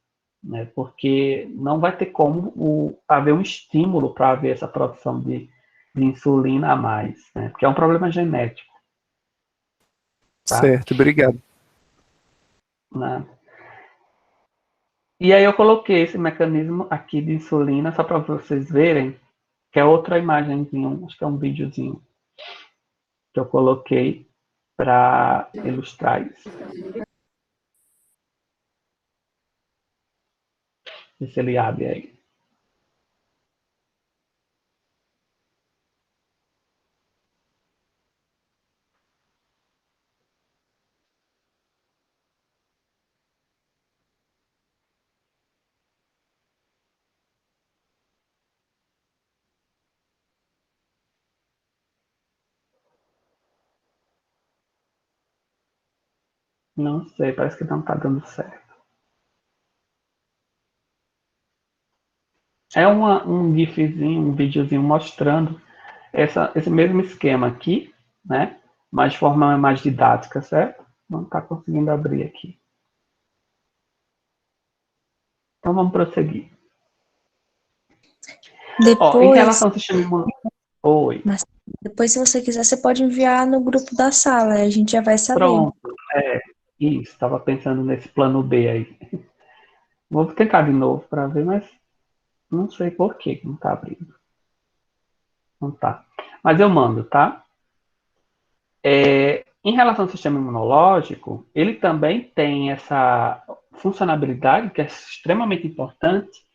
né? Porque não vai ter como haver um estímulo para haver essa produção de insulina a mais, né? Porque é um problema genético, tá? Certo, obrigado. Né? E aí eu coloquei esse mecanismo aqui de insulina só para vocês verem, que é outra imagenzinha, acho que é um videozinho que eu coloquei para ilustrar isso. Ver se ele abre aí. Não sei, parece que não está dando certo. É um gifzinho, um videozinho mostrando esse mesmo esquema aqui, né? Mas de forma mais didática, certo? Não está conseguindo abrir aqui. Então vamos prosseguir. Depois, em relação ao sistema imunológico. Oi. mas depois, se você quiser, você pode enviar no grupo da sala, a gente já vai saber. Pronto. Isso, estava pensando nesse plano B aí. Vou tentar de novo para ver, mas não sei por que não está abrindo. Não tá. Mas eu mando, tá? Em relação ao sistema imunológico, ele também tem essa funcionalidade que é extremamente importante.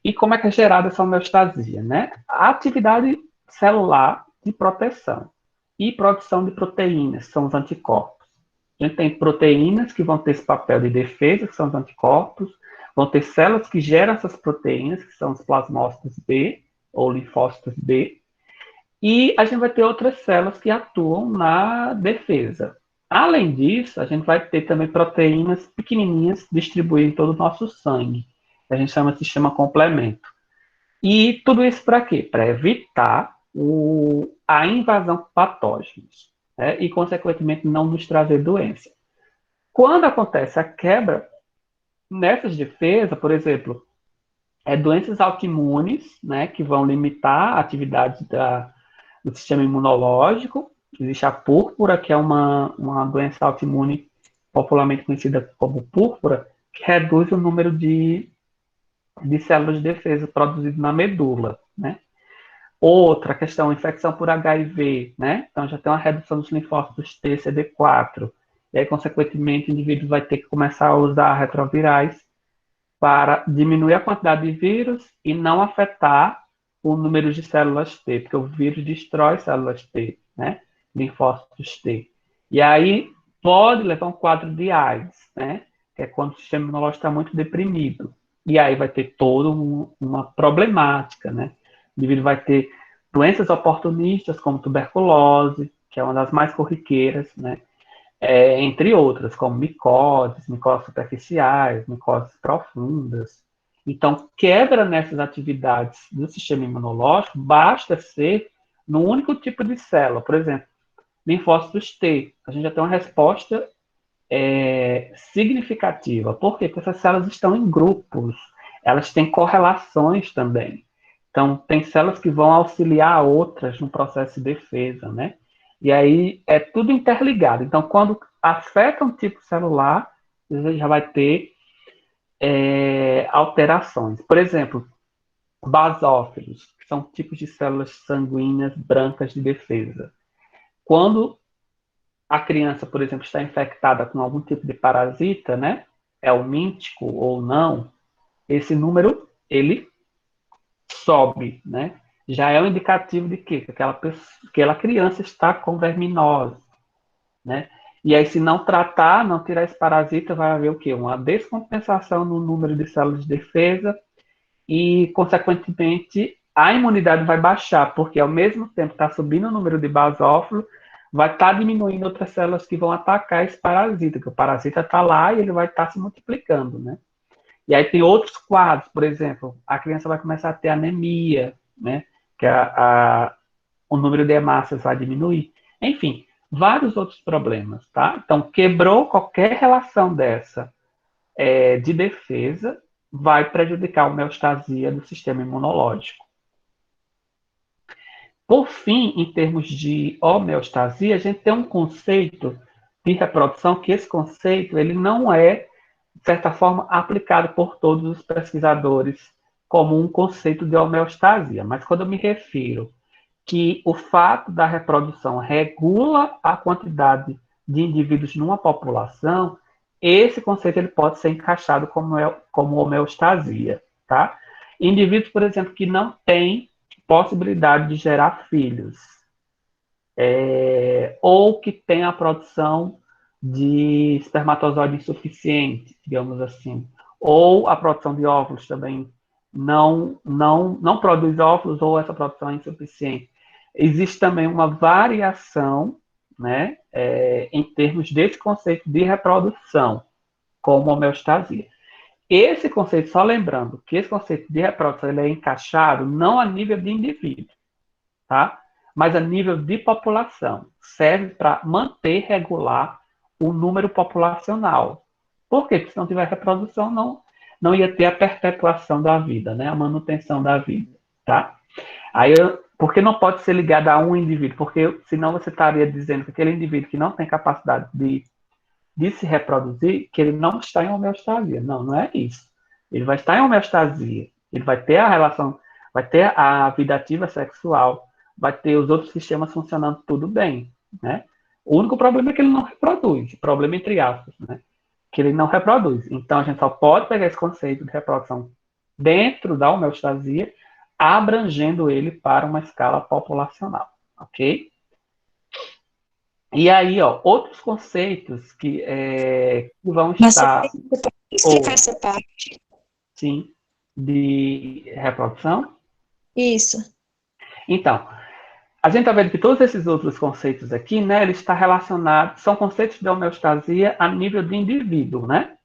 E como é que é gerada essa homeostasia, né? A atividade celular de proteção e produção de proteínas, que são os anticorpos. A gente tem proteínas que vão ter esse papel de defesa, que são os anticorpos, vão ter células que geram essas proteínas, que são os plasmócitos B, ou linfócitos B, e a gente vai ter outras células que atuam na defesa. Além disso, a gente vai ter também proteínas pequenininhas distribuídas em todo o nosso sangue. A gente chama de sistema complemento. E tudo isso para quê? Para evitar a invasão de patógenos, né? E, consequentemente, não nos trazer doença. Quando acontece a quebra nessas defesas, por exemplo, doenças autoimunes, né, que vão limitar a atividade do sistema imunológico. Existe a púrpura, que é uma doença autoimune popularmente conhecida como púrpura, que reduz o número de células de defesa produzidas na medula, né? Outra questão, infecção por HIV, né? Então já tem uma redução dos linfócitos T, CD4, e aí, consequentemente, o indivíduo vai ter que começar a usar retrovirais para diminuir a quantidade de vírus e não afetar o número de células T, porque o vírus destrói células T, né? Linfócitos T. E aí pode levar a um quadro de AIDS, né? Que é quando o sistema imunológico está muito deprimido. E aí vai ter toda uma problemática, né? O indivíduo vai ter doenças oportunistas, como tuberculose, que é uma das mais corriqueiras, né? Entre outras, como micoses superficiais, micoses profundas. Então, quebra nessas atividades do sistema imunológico basta ser num único tipo de célula. Por exemplo, linfócitos T. A gente já tem uma resposta significativa. Por quê? Porque essas células estão em grupos. Elas têm correlações também. Então, tem células que vão auxiliar outras no processo de defesa, né? E aí é tudo interligado. Então, quando afeta um tipo celular, você já vai ter alterações. Por exemplo, basófilos, que são tipos de células sanguíneas brancas de defesa. Quando a criança, por exemplo, está infectada com algum tipo de parasita, né? Helmíntico ou não, esse número, ele sobe, né? Já é um indicativo de que aquela criança está com verminose, né? E aí, se não tratar, não tirar esse parasita, vai haver o quê? Uma descompensação no número de células de defesa e, consequentemente, a imunidade vai baixar, porque ao mesmo tempo que está subindo o número de basófilo, vai estar diminuindo outras células que vão atacar esse parasita, que o parasita está lá e ele vai estar se multiplicando, né? E aí tem outros quadros, por exemplo, a criança vai começar a ter anemia, né? Que o número de hemácias vai diminuir. Enfim, vários outros problemas, tá? Então, quebrou qualquer relação dessa de defesa, vai prejudicar a homeostasia do sistema imunológico. Por fim, em termos de homeostasia, a gente tem um conceito de reprodução que esse conceito ele não é, de certa forma, aplicado por todos os pesquisadores como um conceito de homeostasia. Mas quando eu me refiro que o fato da reprodução regula a quantidade de indivíduos numa população, esse conceito ele pode ser encaixado como homeostasia, tá? Indivíduos, por exemplo, que não têm possibilidade de gerar filhos, ou que têm a produção de espermatozoide insuficiente, digamos assim, ou a produção de óvulos também não produz óvulos ou essa produção é insuficiente. Existe também uma variação né, em termos desse conceito de reprodução, como homeostasia. Esse conceito, só lembrando que esse conceito de reprodução ele é encaixado não a nível de indivíduo, tá? Mas a nível de população. Serve para manter regular o número populacional. Por quê? Porque se não tiver reprodução, não ia ter a perpetuação da vida, né? A manutenção da vida, tá? Porque não pode ser ligado a um indivíduo, porque senão você estaria dizendo que aquele indivíduo que não tem capacidade de se reproduzir, que ele não está em homeostasia. Não, não é isso. Ele vai estar em homeostasia. Ele vai ter a relação, vai ter a vida ativa sexual, vai ter os outros sistemas funcionando tudo bem, né? O único problema é que ele não reproduz. Problema entre aspas, né? Que ele não reproduz. Então, a gente só pode pegar esse conceito de reprodução dentro da homeostasia, abrangendo ele para uma escala populacional, ok? E aí, ó, outros conceitos que vão estar... Mas você pode explicar essa parte? Sim, de reprodução. Isso. Então, a gente está vendo que todos esses outros conceitos aqui, né, eles estão relacionados, são conceitos de homeostasia a nível de indivíduo, né?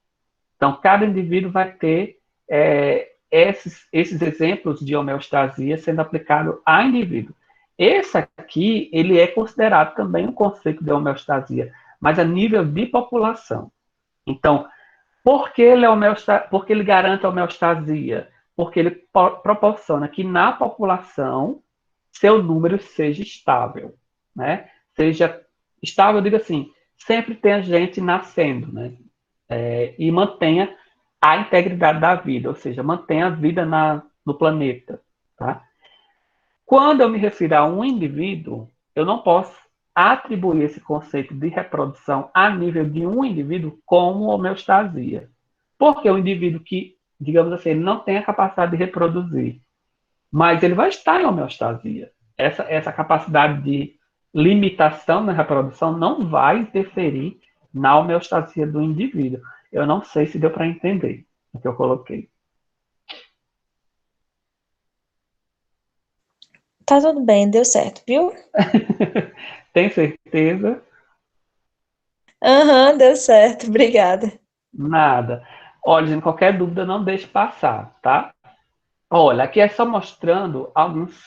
Então, cada indivíduo vai ter esses exemplos de homeostasia sendo aplicado a indivíduo. Esse aqui, ele é considerado também um conceito de homeostasia, mas a nível de população. Então, por que ele garante a homeostasia? Porque ele proporciona que na população seu número seja estável, né? Seja estável, eu digo assim, sempre tenha gente nascendo, né? E mantenha a integridade da vida, ou seja, mantenha a vida no planeta, tá? Quando eu me refiro a um indivíduo, eu não posso atribuir esse conceito de reprodução a nível de um indivíduo como homeostasia. Porque o indivíduo que, digamos assim, ele não tem a capacidade de reproduzir, mas ele vai estar em homeostasia. Essa capacidade de limitação na reprodução não vai interferir na homeostasia do indivíduo. Eu não sei se deu para entender o que eu coloquei. Tá tudo bem, deu certo, viu? Tem certeza? Aham, deu certo, obrigada. Nada. Olha, gente, qualquer dúvida não deixe passar, tá? Olha, aqui é só mostrando alguns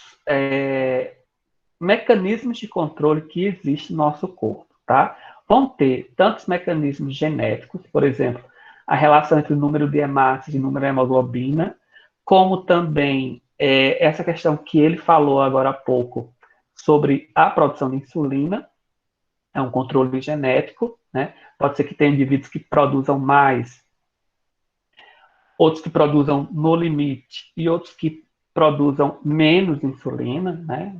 mecanismos de controle que existem no nosso corpo, tá? Vão ter tantos mecanismos genéticos, por exemplo, a relação entre o número de hemácias e o número de hemoglobina, como também essa questão que ele falou agora há pouco sobre a produção de insulina, é um controle genético, né? Pode ser que tenha indivíduos que produzam mais, outros que produzam no limite e outros que produzam menos insulina, né?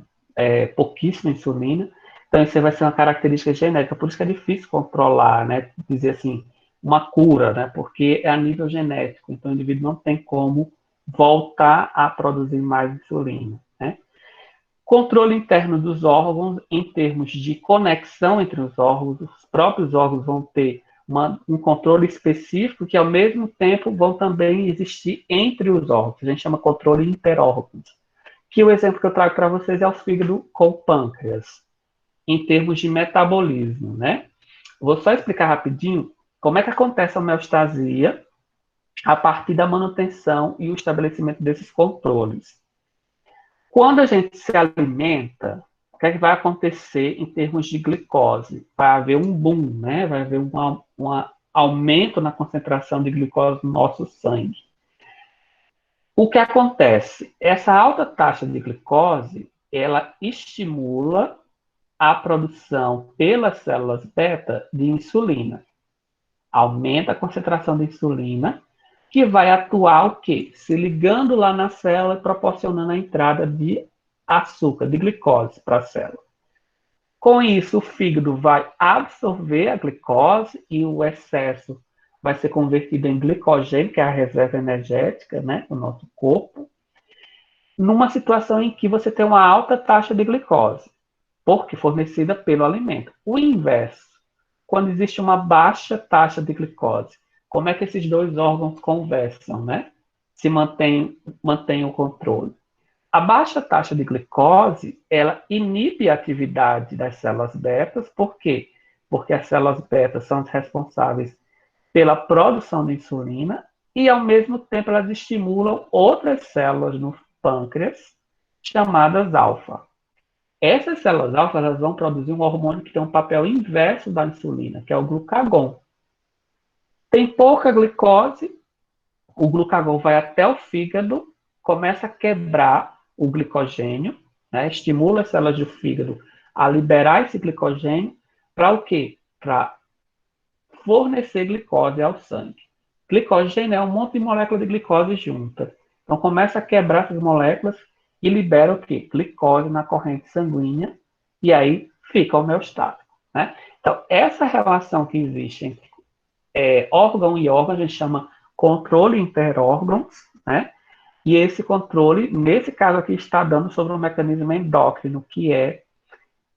Pouquíssima insulina. Então, isso vai ser uma característica genética. Por isso que é difícil controlar, né? Dizer assim, uma cura, né? Porque é a nível genético. Então, o indivíduo não tem como voltar a produzir mais insulina, né? Controle interno dos órgãos, em termos de conexão entre os órgãos, os próprios órgãos vão ter um controle específico que, ao mesmo tempo, vão também existir entre os órgãos. A gente chama controle interórgãos. Que o exemplo que eu trago para vocês é o fígado com o pâncreas, em termos de metabolismo, né? Vou só explicar rapidinho como é que acontece a homeostasia a partir da manutenção e o estabelecimento desses controles. Quando a gente se alimenta, o que é que vai acontecer em termos de glicose? Vai haver um boom, né? Vai haver um aumento na concentração de glicose no nosso sangue. O que acontece? Essa alta taxa de glicose, ela estimula a produção pelas células beta de insulina. Aumenta a concentração de insulina, que vai atuar o quê? Se ligando lá na célula e proporcionando a entrada de açúcar, de glicose para a célula. Com isso, o fígado vai absorver a glicose e o excesso vai ser convertido em glicogênio, que é a reserva energética, né, do nosso corpo, numa situação em que você tem uma alta taxa de glicose, porque fornecida pelo alimento. O inverso, quando existe uma baixa taxa de glicose, como é que esses dois órgãos conversam, né? Se mantém o controle. A baixa taxa de glicose, ela inibe a atividade das células betas. Por quê? Porque as células betas são as responsáveis pela produção de insulina e, ao mesmo tempo, elas estimulam outras células no pâncreas, chamadas alfa. Essas células alfa, elas vão produzir um hormônio que tem um papel inverso da insulina, que é o glucagon. Tem pouca glicose, o glucagon vai até o fígado, começa a quebrar o glicogênio, né? Estimula as células do fígado a liberar esse glicogênio para o quê? Para fornecer glicose ao sangue. Glicogênio é um monte de moléculas de glicose juntas. Então começa a quebrar essas moléculas e libera o quê? Glicose na corrente sanguínea e aí fica homeostático, né? Então essa relação que existe entre órgão e órgão a gente chama controle interórgãos, né? E esse controle, nesse caso aqui, está dando sobre um mecanismo endócrino, que é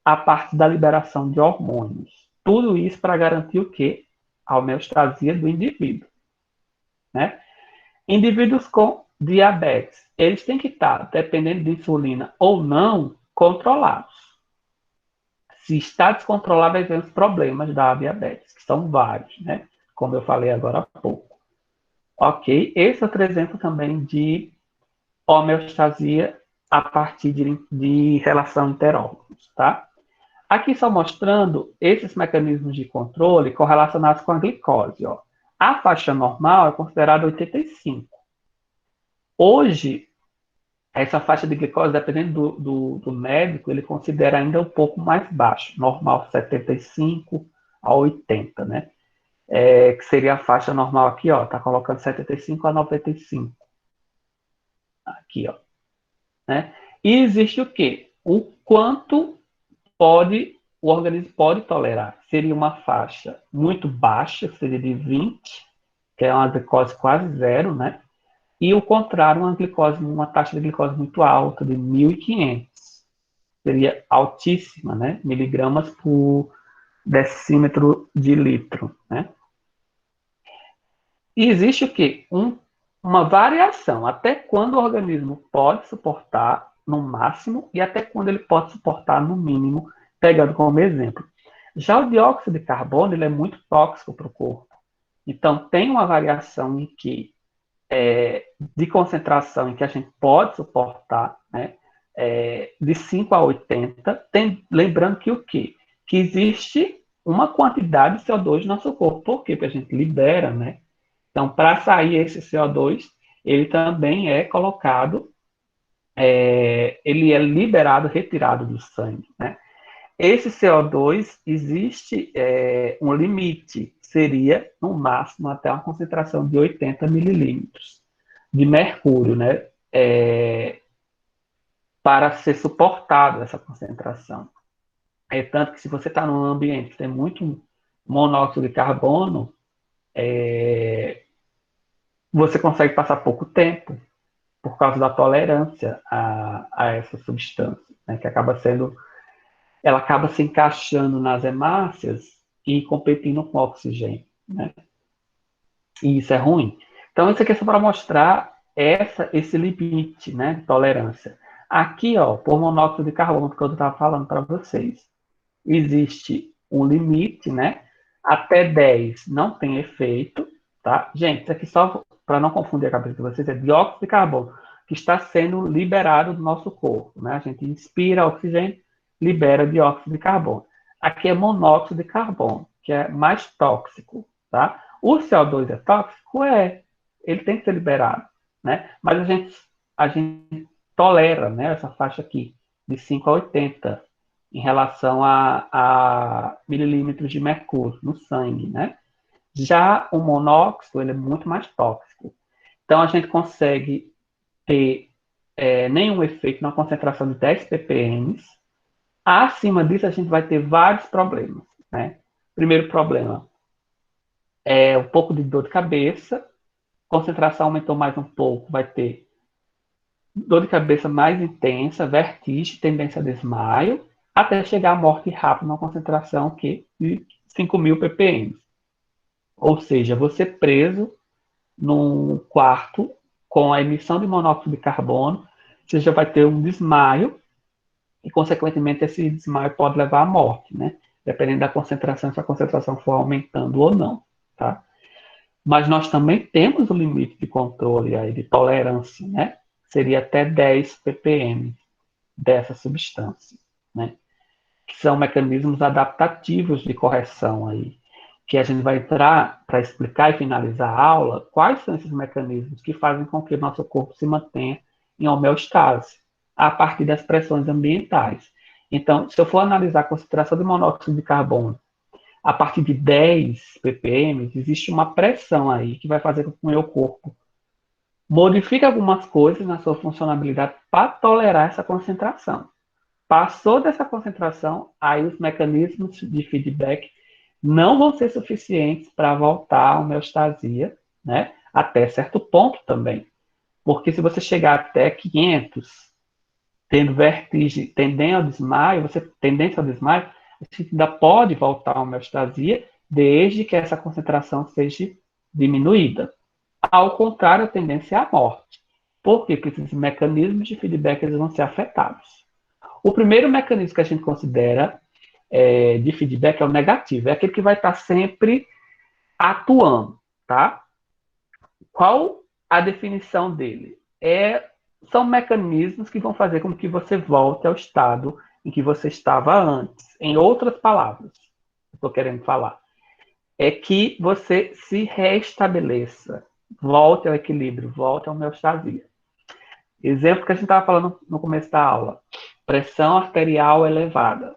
a parte da liberação de hormônios. Tudo isso para garantir o quê? A homeostasia do indivíduo, né? Indivíduos com diabetes, eles têm que estar, dependendo de insulina ou não, controlados. Se está descontrolado, aí vem os problemas da diabetes, que são vários, né? Como eu falei agora há pouco. Ok? Esse é outro exemplo também de homeostasia a partir de relação interórgãos, tá? Aqui só mostrando esses mecanismos de controle correlacionados com a glicose, ó. A faixa normal é considerada 85. Hoje, essa faixa de glicose, dependendo do médico, ele considera ainda um pouco mais baixo, normal 75 a 80, né? Que seria a faixa normal aqui, ó, tá colocando 75 a 95. Aqui, ó. Né? E existe o quê? O quanto o organismo pode tolerar. Seria uma faixa muito baixa, seria de 20, que é uma glicose quase zero, né? E o contrário, uma taxa de glicose muito alta, de 1.500. Seria altíssima, né? Miligramas por decímetro de litro, né? E existe o quê? Uma variação, até quando o organismo pode suportar no máximo e até quando ele pode suportar no mínimo, pegando como exemplo. Já o dióxido de carbono, ele é muito tóxico para o corpo. Então, tem uma variação em que, de concentração em que a gente pode suportar, né, de 5 a 80, lembrando que o quê? Que existe uma quantidade de CO2 no nosso corpo. Por quê? Porque a gente libera, né? Então, para sair esse CO2, ele também é colocado, ele é liberado, retirado do sangue, né? Esse CO2, existe um limite, seria, no máximo, até uma concentração de 80 mililitros de mercúrio, né? Para ser suportado essa concentração. Tanto que se você está num ambiente que tem muito monóxido de carbono, você consegue passar pouco tempo por causa da tolerância a essa substância, né, que ela acaba se encaixando nas hemácias e competindo com o oxigênio, né? E isso é ruim. Então, isso aqui é só para mostrar esse limite, né, de tolerância. Aqui, ó, por monóxido de carbono, que eu estava falando para vocês, existe um limite, né? Até 10 não tem efeito, tá? Gente, isso aqui só para não confundir a cabeça de vocês, é dióxido de carbono, que está sendo liberado do nosso corpo, né? A gente inspira oxigênio, libera dióxido de carbono. Aqui é monóxido de carbono, que é mais tóxico, tá? O CO2 é tóxico? Ele tem que ser liberado, né? Mas a gente tolera, né, essa faixa aqui, de 5 a 80, em relação a mililímetros de mercúrio no sangue, né? Já o monóxido, ele é muito mais tóxico. Então, a gente consegue ter nenhum efeito na concentração de 10 ppm. Acima disso, a gente vai ter vários problemas, né? Primeiro problema é um pouco de dor de cabeça. Concentração aumentou mais um pouco, vai ter dor de cabeça mais intensa, vertigem, tendência a desmaio, até chegar à morte rápida numa concentração de 5.000 ppm. Ou seja, você preso num quarto com a emissão de monóxido de carbono, você já vai ter um desmaio, e, consequentemente, esse desmaio pode levar à morte, né? Dependendo da concentração, se a concentração for aumentando ou não, tá? Mas nós também temos o limite de controle aí, de tolerância, né? Seria até 10 ppm dessa substância, né? Que são mecanismos adaptativos de correção aí, que a gente vai entrar para explicar e finalizar a aula, quais são esses mecanismos que fazem com que o nosso corpo se mantenha em homeostase, a partir das pressões ambientais. Então, se eu for analisar a concentração de monóxido de carbono a partir de 10 ppm, existe uma pressão aí que vai fazer com que o meu corpo modifique algumas coisas na sua funcionalidade para tolerar essa concentração. Passou dessa concentração, aí os mecanismos de feedback não vão ser suficientes para voltar à homeostasia, né? Até certo ponto também. Porque se você chegar até 500, tendo vertigem, tendência ao desmaio, você ainda pode voltar à homeostasia, desde que essa concentração seja diminuída. Ao contrário, a tendência é a morte. Por quê? Porque esses mecanismos de feedback eles vão ser afetados. O primeiro mecanismo que a gente considera de feedback é o negativo, é aquele que vai estar sempre atuando, tá? Qual a definição dele? São mecanismos que vão fazer com que você volte ao estado em que você estava antes. Em outras palavras, estou querendo falar, é que você se restabeleça, volte ao equilíbrio, volte à homeostasia. Exemplo que a gente estava falando no começo da aula, pressão arterial elevada.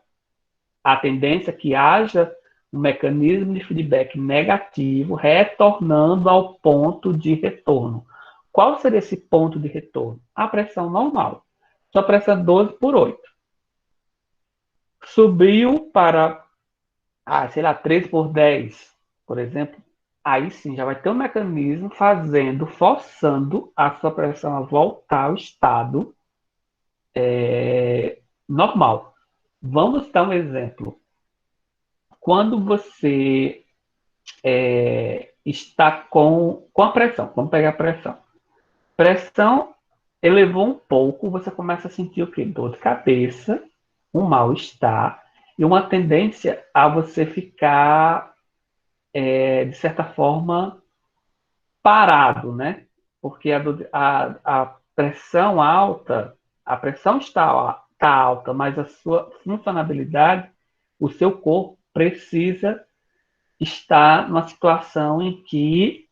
A tendência é que haja um mecanismo de feedback negativo retornando ao ponto de retorno. Qual seria esse ponto de retorno? A pressão normal. Sua pressão 12/8. Subiu para, 13/10, por exemplo. Aí sim, já vai ter um mecanismo forçando a sua pressão a voltar ao estado normal. Vamos dar um exemplo. Quando você está com a pressão, vamos pegar a pressão. Pressão elevou um pouco, você começa a sentir o quê? Dor de cabeça, um mal-estar e uma tendência a você ficar, de certa forma, parado, né? Porque a pressão alta, a pressão está alta, mas a sua funcionalidade, o seu corpo precisa estar numa situação em que,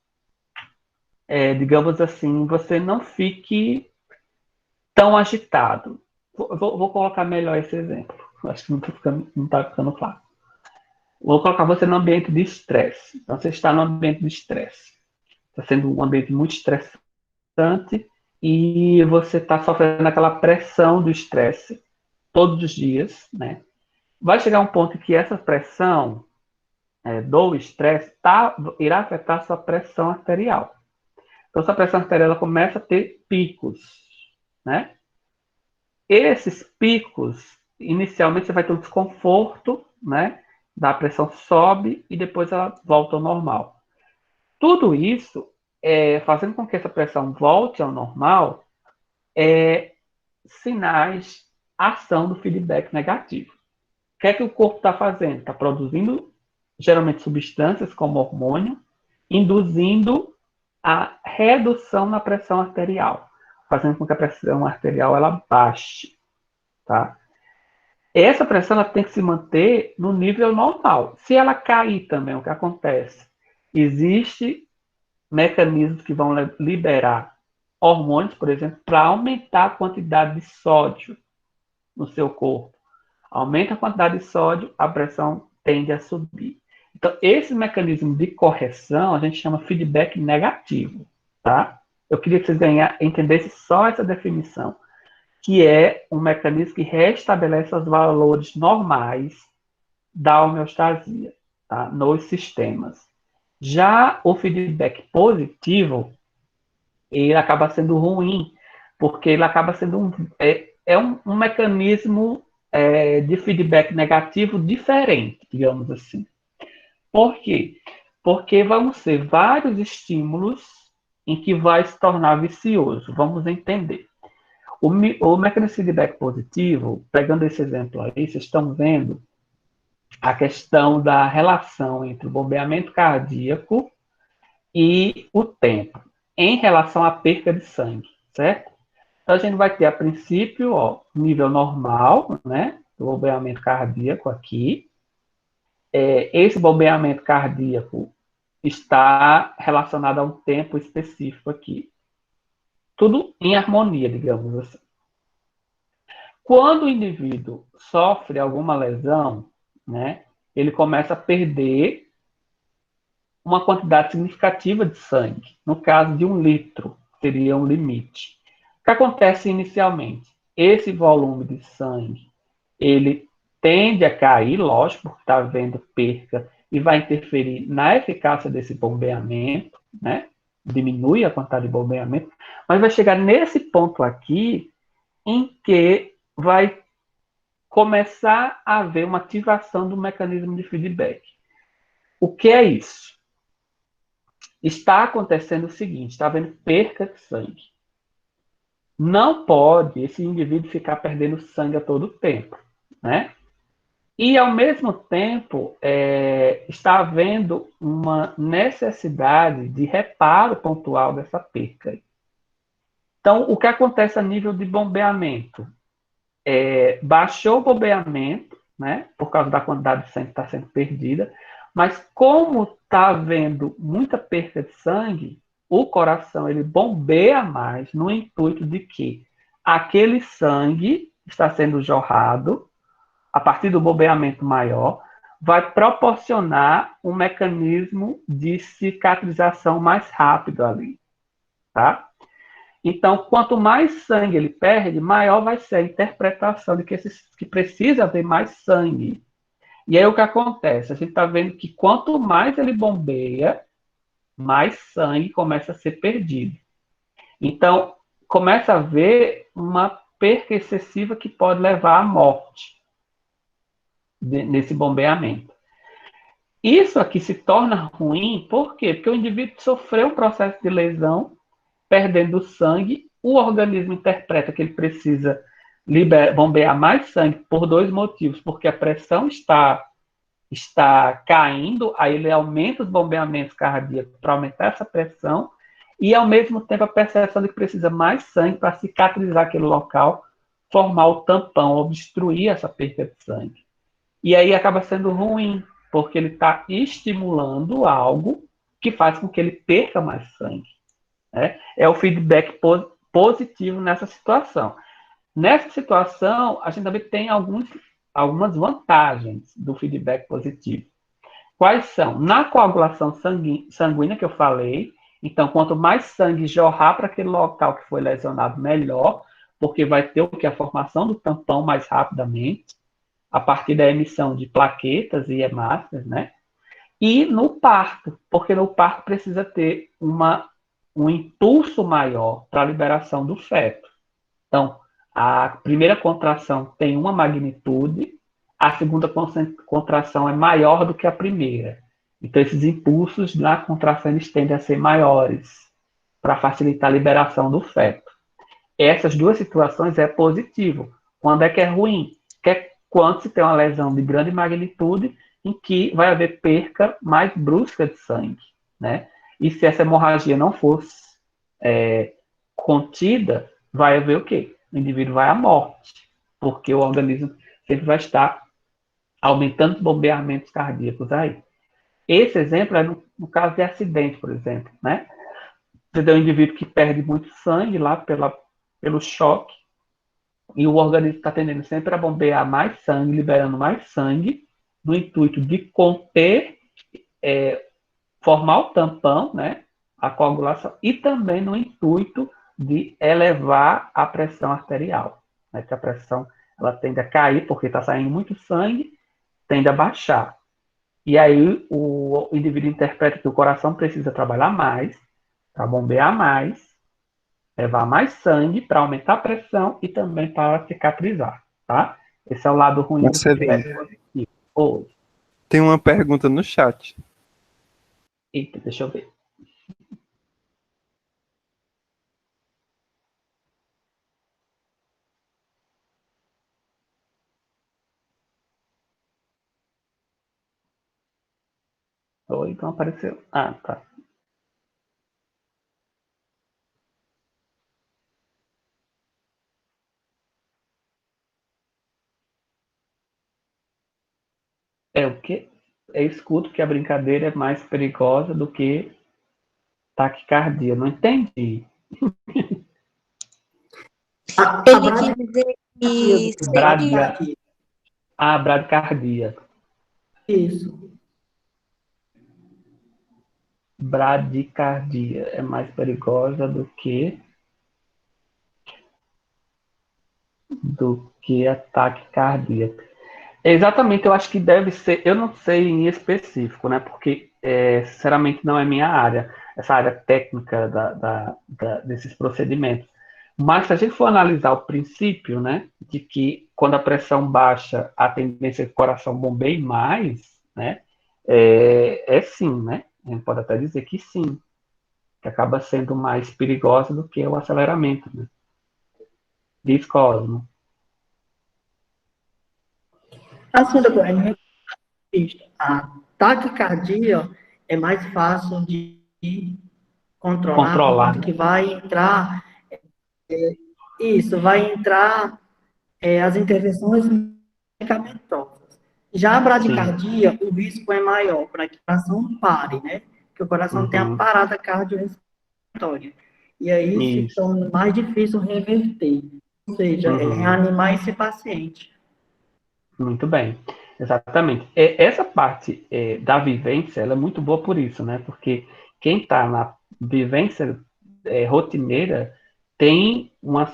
digamos assim, você não fique tão agitado. Vou colocar melhor esse exemplo. Acho que não está ficando claro. Vou colocar você no ambiente de estresse. Então, você está no ambiente de estresse. Está sendo um ambiente muito estressante e você está sofrendo aquela pressão do estresse todos os dias, né? Vai chegar um ponto que essa pressão do estresse irá afetar a sua pressão arterial. Então, sua pressão arterial ela começa a ter picos, né? Esses picos, inicialmente, você vai ter um desconforto, né? Da pressão sobe e depois ela volta ao normal. Tudo isso, fazendo com que essa pressão volte ao normal, sinais, ação do feedback negativo. O que é que o corpo está fazendo? Está produzindo, geralmente, substâncias como hormônio, induzindo a redução na pressão arterial, fazendo com que a pressão arterial ela baixe, tá? Essa pressão ela tem que se manter no nível normal. Se ela cair também, o que acontece? Existem mecanismos que vão liberar hormônios, por exemplo, para aumentar a quantidade de sódio no seu corpo. Aumenta a quantidade de sódio, a pressão tende a subir. Então, esse mecanismo de correção a gente chama feedback negativo, tá? Eu queria que vocês entendessem só essa definição, que é um mecanismo que restabelece os valores normais da homeostasia, tá? Nos sistemas. Já o feedback positivo, ele acaba sendo ruim, porque ele acaba sendo um mecanismo de feedback negativo diferente, digamos assim. Por quê? Porque vão ser vários estímulos em que vai se tornar vicioso. Vamos entender. O mecanismo de feedback positivo, pegando esse exemplo aí, vocês estão vendo a questão da relação entre o bombeamento cardíaco e o tempo, em relação à perca de sangue, certo? Então, a gente vai ter, a princípio, ó, nível normal, né, do bombeamento cardíaco aqui. Esse bombeamento cardíaco está relacionado a um tempo específico aqui. Tudo em harmonia, digamos assim. Quando o indivíduo sofre alguma lesão, né, ele começa a perder uma quantidade significativa de sangue. No caso de 1 litro, seria um limite. O que acontece inicialmente? Esse volume de sangue, ele tende a cair, lógico, porque está havendo perca e vai interferir na eficácia desse bombeamento, né? Diminui a quantidade de bombeamento, mas vai chegar nesse ponto aqui em que vai começar a haver uma ativação do mecanismo de feedback. O que é isso? Está acontecendo o seguinte, está havendo perca de sangue. Não pode esse indivíduo ficar perdendo sangue a todo tempo, né? E, ao mesmo tempo, está havendo uma necessidade de reparo pontual dessa perca. Então, o que acontece a nível de bombeamento? Baixou o bombeamento, né, por causa da quantidade de sangue que está sendo perdida, mas como está havendo muita perca de sangue, o coração ele bombeia mais no intuito de que aquele sangue está sendo jorrado a partir do bombeamento maior, vai proporcionar um mecanismo de cicatrização mais rápido ali, tá? Então, quanto mais sangue ele perde, maior vai ser a interpretação de que precisa haver mais sangue. E aí o que acontece? A gente está vendo que quanto mais ele bombeia, mais sangue começa a ser perdido. Então, começa a haver uma perca excessiva que pode levar à morte nesse bombeamento. Isso aqui se torna ruim, por quê? Porque o indivíduo sofreu um processo de lesão, perdendo sangue, o organismo interpreta que ele precisa bombear mais sangue por 2 motivos, porque a pressão está caindo, aí ele aumenta os bombeamentos cardíacos para aumentar essa pressão, e ao mesmo tempo a percepção de que precisa mais sangue para cicatrizar aquele local, formar o tampão, obstruir essa perda de sangue. E aí acaba sendo ruim, porque ele está estimulando algo que faz com que ele perca mais sangue. Né? É o feedback positivo nessa situação. Nessa situação, a gente também tem algumas vantagens do feedback positivo. Quais são? Na coagulação sanguínea que eu falei, então, quanto mais sangue jorrar para aquele local que foi lesionado, melhor, porque vai ter o que? A formação do tampão mais rapidamente, a partir da emissão de plaquetas e hemácias, né? E no parto, porque no parto precisa ter um impulso maior para a liberação do feto. Então, a primeira contração tem uma magnitude, a segunda contração é maior do que a primeira. Então, esses impulsos na contração eles tendem a ser maiores para facilitar a liberação do feto. Essas duas situações é positivo. Quando é que é ruim? Que é quando se tem uma lesão de grande magnitude em que vai haver perca mais brusca de sangue, né? E se essa hemorragia não fosse contida, vai haver o quê? O indivíduo vai à morte, porque o organismo sempre vai estar aumentando os bombeamentos cardíacos aí. Esse exemplo é no caso de acidente, por exemplo, né? Você tem um indivíduo que perde muito sangue lá pelo choque, e o organismo está tendendo sempre a bombear mais sangue, liberando mais sangue, no intuito de conter, formar o tampão, né, a coagulação, e também no intuito de elevar a pressão arterial, né, que a pressão ela tende a cair porque está saindo muito sangue, tende a baixar. E aí o indivíduo interpreta que o coração precisa trabalhar mais, para bombear mais, levar mais sangue para aumentar a pressão e também para cicatrizar, tá? Esse é o lado ruim do feedback positivo. Oh. Tem uma pergunta no chat. Eita, deixa eu ver. Oi, não apareceu. Ah, tá. É o quê? Eu escuto que a brincadeira é mais perigosa do que taquicardia. Não entendi. Ele quis dizer que sempre. Bradicardia. Ah, bradicardia. Isso. Bradicardia é mais perigosa do que ataque cardíaco. Exatamente, eu acho que deve ser, eu não sei em específico, né? Porque, sinceramente, não é minha área, essa área técnica desses procedimentos. Mas se a gente for analisar o princípio, né, de que quando a pressão baixa, a tendência é que o coração bombeie mais, né? É sim, né? A gente pode até dizer que sim, que acaba sendo mais perigosa do que o aceleramento, né? Diz Cosmo. Assim, doutor, a taquicardia é mais fácil de controlar, por Controlar, conta né? que vai entrar, vai entrar as intervenções medicamentosas. Já a Sim. bradicardia, o risco é maior para que o coração pare, né? Que o coração tem a Uhum. parada cardiorrespiratória. E aí se Isso. torna mais difícil reverter, ou seja, Uhum. reanimar esse paciente. Muito bem. Exatamente. Essa parte da vivência, ela é muito boa por isso, né? Porque quem está na vivência rotineira tem uma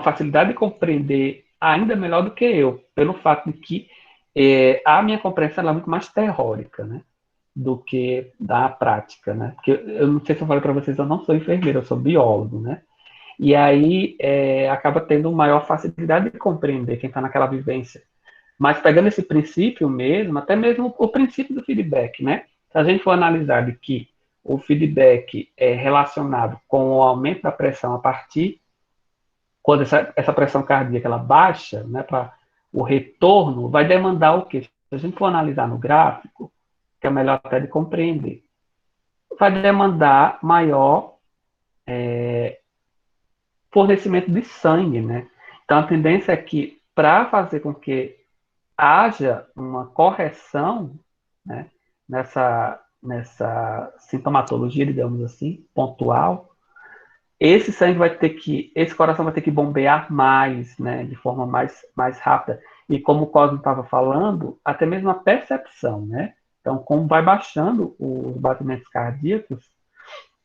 facilidade de compreender ainda melhor do que eu, pelo fato de que a minha compreensão ela é muito mais teórica, né? Do que da prática, né? Porque eu não sei se eu falei para vocês, eu não sou enfermeiro, eu sou biólogo, né? E aí acaba tendo maior facilidade de compreender quem está naquela vivência. Mas pegando esse princípio mesmo, até mesmo o princípio do feedback, né? Se a gente for analisar de que o feedback é relacionado com o aumento da pressão a partir quando essa pressão cardíaca ela baixa, né, para o retorno, vai demandar o quê? Se a gente for analisar no gráfico, que é melhor até de compreender, vai demandar maior fornecimento de sangue, né? Então, a tendência é que, para fazer com que haja uma correção, né, nessa sintomatologia, digamos assim, pontual, esse coração vai ter que bombear mais, né, de forma mais rápida. E como o Cosmo estava falando, até mesmo a percepção, né? Então, como vai baixando os batimentos cardíacos,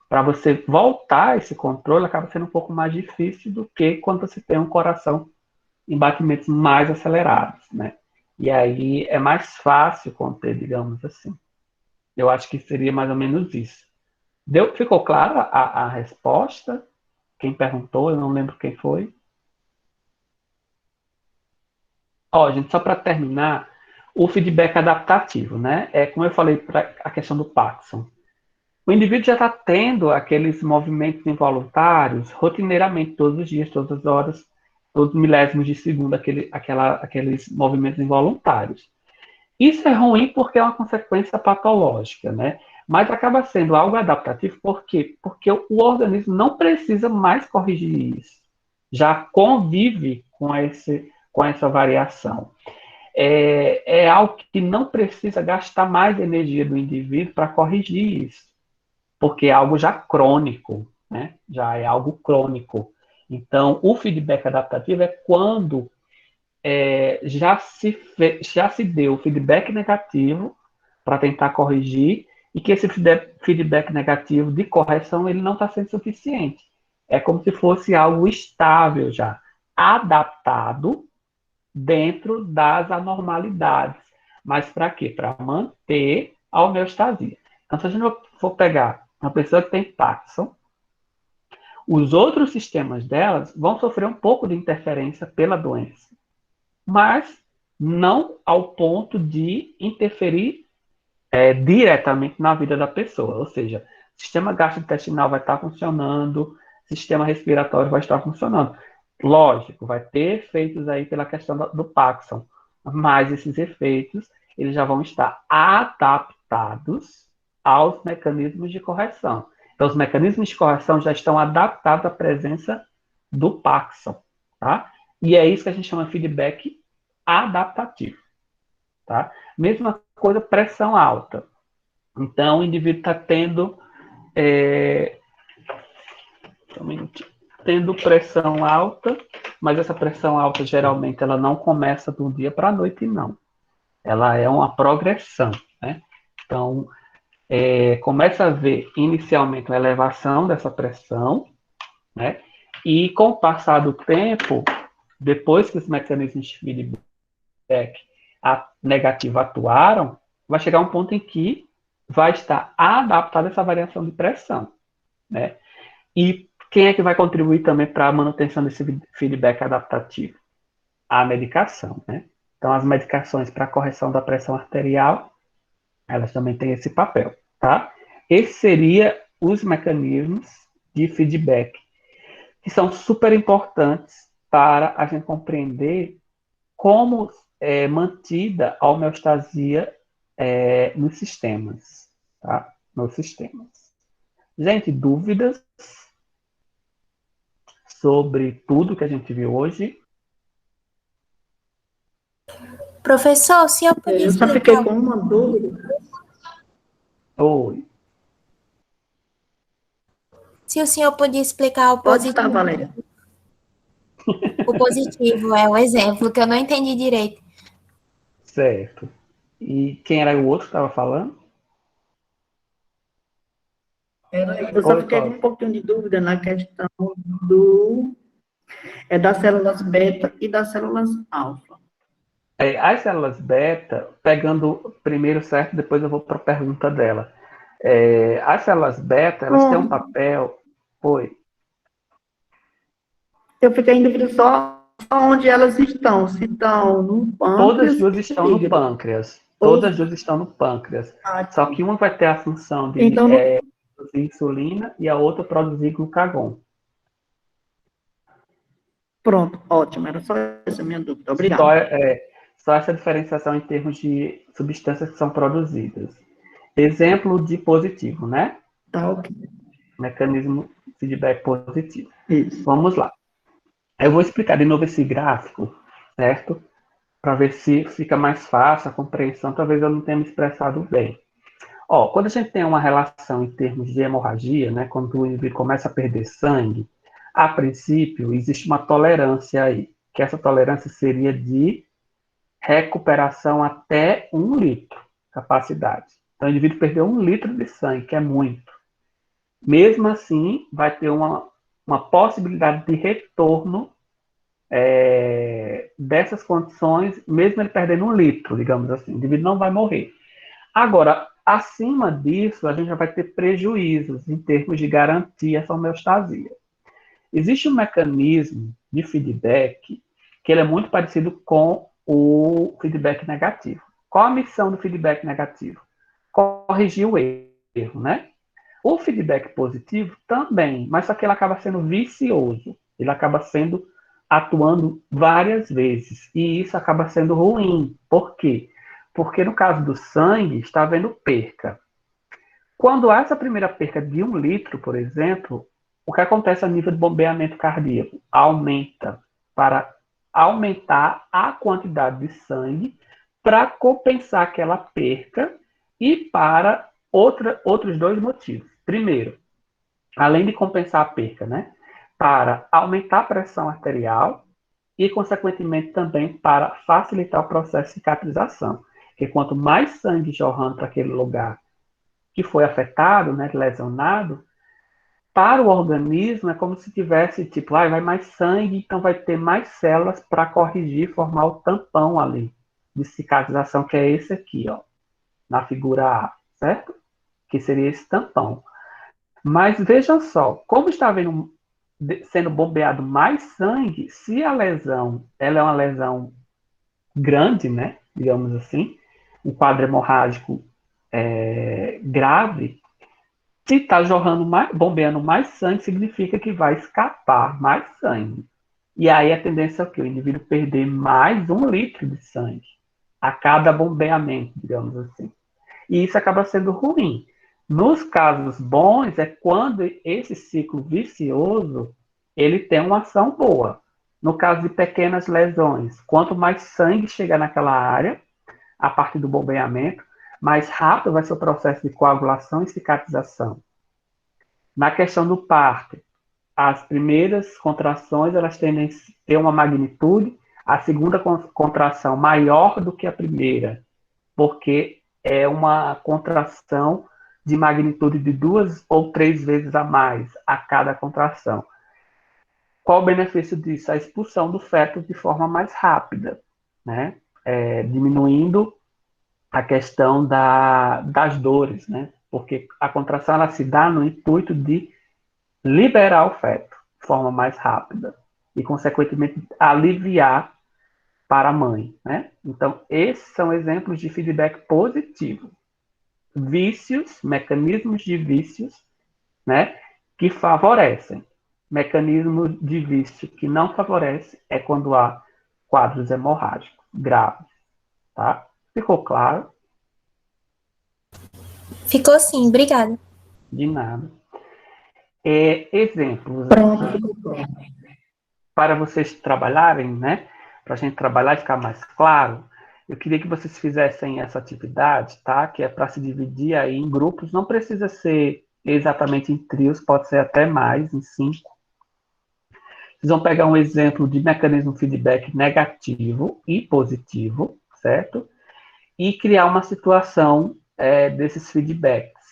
para você voltar a esse controle, acaba sendo um pouco mais difícil do que quando você tem um coração em batimentos mais acelerados, né? E aí é mais fácil conter, digamos assim. Eu acho que seria mais ou menos isso. Ficou clara a resposta? Quem perguntou, eu não lembro quem foi. Ó, gente, só para terminar, o feedback adaptativo, né? É como eu falei para a questão do Parkinson. O indivíduo já está tendo aqueles movimentos involuntários rotineiramente, todos os dias, todas as horas, todos os milésimos de segundo, aqueles movimentos involuntários. Isso é ruim porque é uma consequência patológica, né? Mas acaba sendo algo adaptativo, por quê? Porque o organismo não precisa mais corrigir isso. Já convive com essa variação. É algo que não precisa gastar mais energia do indivíduo para corrigir isso, porque é algo já crônico, né? Já é algo crônico. Então, o feedback adaptativo é quando já se deu feedback negativo para tentar corrigir e que esse feedback negativo de correção ele não está sendo suficiente. É como se fosse algo estável já, adaptado dentro das anormalidades. Mas para quê? Para manter a homeostasia. Então, se a gente for pegar uma pessoa que tem Parkinson, os outros sistemas delas vão sofrer um pouco de interferência pela doença, mas não ao ponto de interferir diretamente na vida da pessoa. Ou seja, o sistema gastrointestinal vai estar funcionando, o sistema respiratório vai estar funcionando. Lógico, vai ter efeitos aí pela questão do Parkinson, mas esses efeitos eles já vão estar adaptados adaptados aos mecanismos de correção. Então, os mecanismos de correção já estão adaptados à presença do Paxson, tá? E é isso que a gente chama de feedback adaptativo, tá? Mesma coisa, pressão alta. Então, o indivíduo está tendo pressão alta, mas essa pressão alta, geralmente, ela não começa do dia para a noite, não. Ela é uma progressão, né? Então, começa a haver, inicialmente, uma elevação dessa pressão, né? E, com o passar do tempo, depois que os mecanismos de feedback negativo atuaram, vai chegar um ponto em que vai estar adaptada essa variação de pressão, né? E quem é que vai contribuir também para a manutenção desse feedback adaptativo? A medicação, né? Então, as medicações para correção da pressão arterial, elas também têm esse papel, tá? Esses seriam os mecanismos de feedback, que são super importantes para a gente compreender como é mantida a homeostasia nos sistemas, tá? Nos sistemas. Gente, dúvidas sobre tudo que a gente viu hoje? Professor, se eu podia Eu só fiquei com uma dúvida. Oi. Se o senhor podia explicar o Pode positivo. estar, Valéria. O positivo é o exemplo que eu não entendi direito. Certo. E quem era o outro que estava falando? Eu só fiquei com um pouquinho de dúvida na questão das células beta e das células alfa. As células beta, pegando primeiro certo, depois eu vou para a pergunta dela. As células beta, elas têm um papel... Oi. Eu fiquei em dúvida só onde elas estão. Se estão no pâncreas... Todas duas estão no pâncreas. Todas duas estão no pâncreas. Só que uma vai ter a função de produzir insulina e a outra produzir glucagon. Pronto, ótimo. Era só essa a minha dúvida. Obrigado. Só essa diferenciação em termos de substâncias que são produzidas. Exemplo de positivo, né? Tá, ok. Mecanismo de feedback positivo. Isso. Vamos lá. Eu vou explicar de novo esse gráfico, certo? Para ver se fica mais fácil a compreensão. Talvez eu não tenha me expressado bem. Quando a gente tem uma relação em termos de hemorragia, né? Quando o indivíduo começa a perder sangue, a princípio, existe uma tolerância aí, que essa tolerância seria de recuperação até 1 litro, capacidade. Então, o indivíduo perdeu 1 litro de sangue, que é muito. Mesmo assim, vai ter uma possibilidade de retorno dessas condições, mesmo ele perdendo 1 litro, digamos assim. O indivíduo não vai morrer. Agora, acima disso, a gente já vai ter prejuízos em termos de garantir essa homeostasia. Existe um mecanismo de feedback que ele é muito parecido com o feedback negativo. Qual a missão do feedback negativo? Corrigir o erro, né? O feedback positivo também, mas só que ele acaba sendo vicioso. Ele acaba atuando várias vezes. E isso acaba sendo ruim. Por quê? Porque no caso do sangue, está havendo perca. Quando há essa primeira perca de 1 litro, por exemplo, o que acontece a nível de bombeamento cardíaco? Aumenta, para aumentar a quantidade de sangue para compensar aquela perca e para outros 2 motivos. Primeiro, além de compensar a perca, né? Para aumentar a pressão arterial e, consequentemente, também para facilitar o processo de cicatrização. Porque quanto mais sangue jorrando para aquele lugar que foi afetado, né, lesionado, para o organismo é como se tivesse, vai mais sangue, então vai ter mais células para corrigir, formar o tampão ali de cicatrização, que é esse aqui, na figura A, certo? Que seria esse tampão. Mas vejam só, como está sendo bombeado mais sangue, se a lesão ela é uma lesão grande, né, digamos assim, um quadro hemorrágico grave, se está bombeando mais sangue, significa que vai escapar mais sangue. E aí a tendência é o quê? O indivíduo perder mais 1 litro de sangue a cada bombeamento, digamos assim. e isso acaba sendo ruim. Nos casos bons, é quando esse ciclo vicioso, ele tem uma ação boa. No caso de pequenas lesões, quanto mais sangue chegar naquela área, a partir do bombeamento, mais rápido vai ser o processo de coagulação e cicatrização. Na questão do parto, as primeiras contrações, elas tendem a ter uma magnitude, a segunda contração maior do que a primeira, porque é uma contração de magnitude de 2 ou 3 vezes a mais a cada contração. Qual o benefício disso? A expulsão do feto de forma mais rápida, né? Diminuindo a questão das dores, né? Porque a contração ela se dá no intuito de liberar o feto de forma mais rápida e, consequentemente, aliviar para a mãe, né? Então, esses são exemplos de feedback positivo. Vícios, mecanismos de vícios, né, que favorecem. Mecanismo de vício que não favorece é quando há quadros hemorrágicos graves, tá? Ficou claro? Ficou sim, obrigada. De nada. Exemplos aqui, para vocês trabalharem, né? Para a gente trabalhar e ficar mais claro, eu queria que vocês fizessem essa atividade, tá? Que é para se dividir aí em grupos, não precisa ser exatamente em trios, pode ser até mais, em 5. Vocês vão pegar um exemplo de mecanismo feedback negativo e positivo, certo? E criar uma situação desses feedbacks.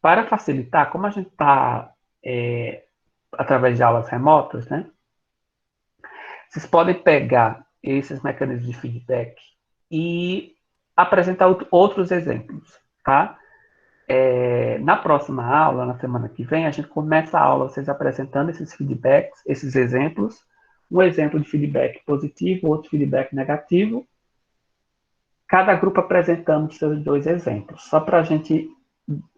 Para facilitar, como a gente está através de aulas remotas, né? Vocês podem pegar esses mecanismos de feedback e apresentar outros exemplos, tá? Na próxima aula, na semana que vem, a gente começa a aula vocês apresentando esses feedbacks, esses exemplos, um exemplo de feedback positivo, outro feedback negativo, cada grupo apresentando seus 2 exemplos, só para a gente,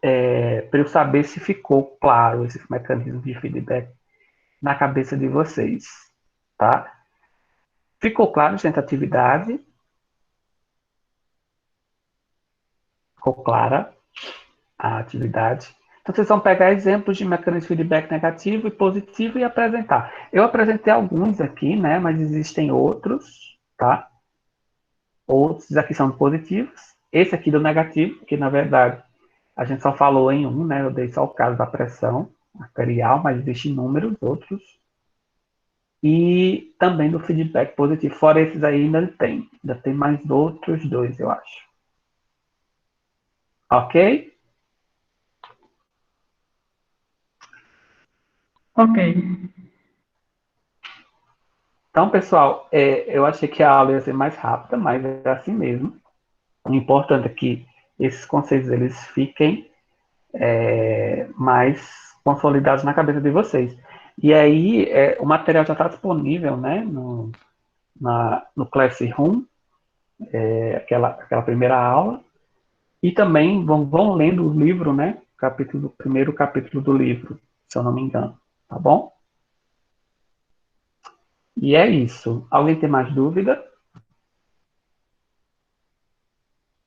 para eu saber se ficou claro esse mecanismo de feedback na cabeça de vocês, tá? Ficou claro, gente, a atividade? Ficou clara a atividade? Então, vocês vão pegar exemplos de mecanismo de feedback negativo e positivo e apresentar. Eu apresentei alguns aqui, né? Mas existem outros, tá? Outros aqui são positivos. Esse aqui do negativo, que na verdade a gente só falou em um, né? Eu dei só o caso da pressão arterial, mas existem inúmeros outros. E também do feedback positivo. Fora esses aí, ainda tem mais outros 2, eu acho. Ok? Ok. Então, pessoal, eu achei que a aula ia ser mais rápida, mas é assim mesmo. O importante é que esses conceitos eles fiquem mais consolidados na cabeça de vocês. E aí, o material já está disponível, né, no Classroom, aquela primeira aula. E também vão lendo o livro, né, primeiro capítulo do livro, se eu não me engano. Tá bom? E é isso. Alguém tem mais dúvida?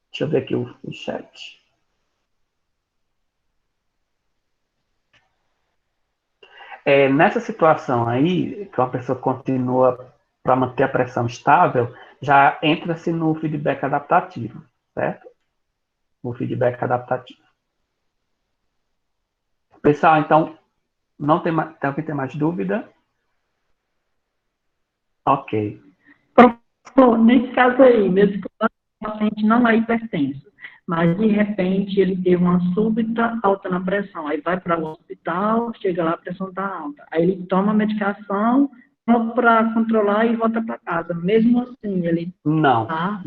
Deixa eu ver aqui o chat. Nessa situação aí, que uma pessoa continua para manter a pressão estável, já entra-se no feedback adaptativo, certo? No feedback adaptativo. Pessoal, então, alguém tem mais dúvida? Ok. Professor, nesse caso aí, mesmo que o paciente não é hipertenso, mas de repente ele teve uma súbita alta na pressão, aí vai para o hospital, chega lá, a pressão está alta, aí ele toma a medicação para controlar e volta para casa. Mesmo assim, ele não. Tá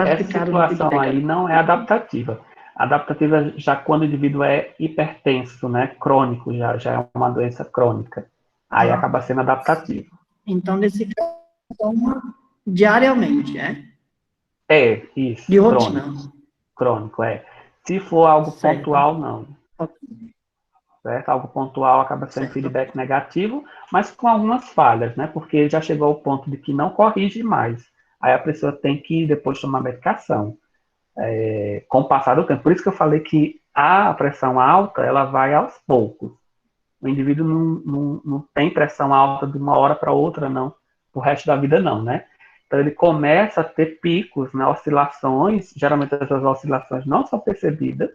Essa situação aí não é adaptativa. Adaptativa já quando o indivíduo é hipertenso, né? Crônico, já é uma doença crônica. Aí acaba sendo adaptativo. Então, nesse caso, toma diariamente, Isso. De rotina. Crônico, Se for algo Certo. pontual, não. Certo? Algo pontual acaba sendo Certo. feedback negativo, mas com algumas falhas, né? Porque já chegou ao ponto de que não corrige mais. Aí a pessoa tem que depois tomar medicação. com o passar do tempo. Por isso que eu falei que a pressão alta, ela vai aos poucos. O indivíduo não tem pressão alta de uma hora para outra, não. O resto da vida, não, né? Então, ele começa a ter picos, né, oscilações. Geralmente, essas oscilações não são percebidas,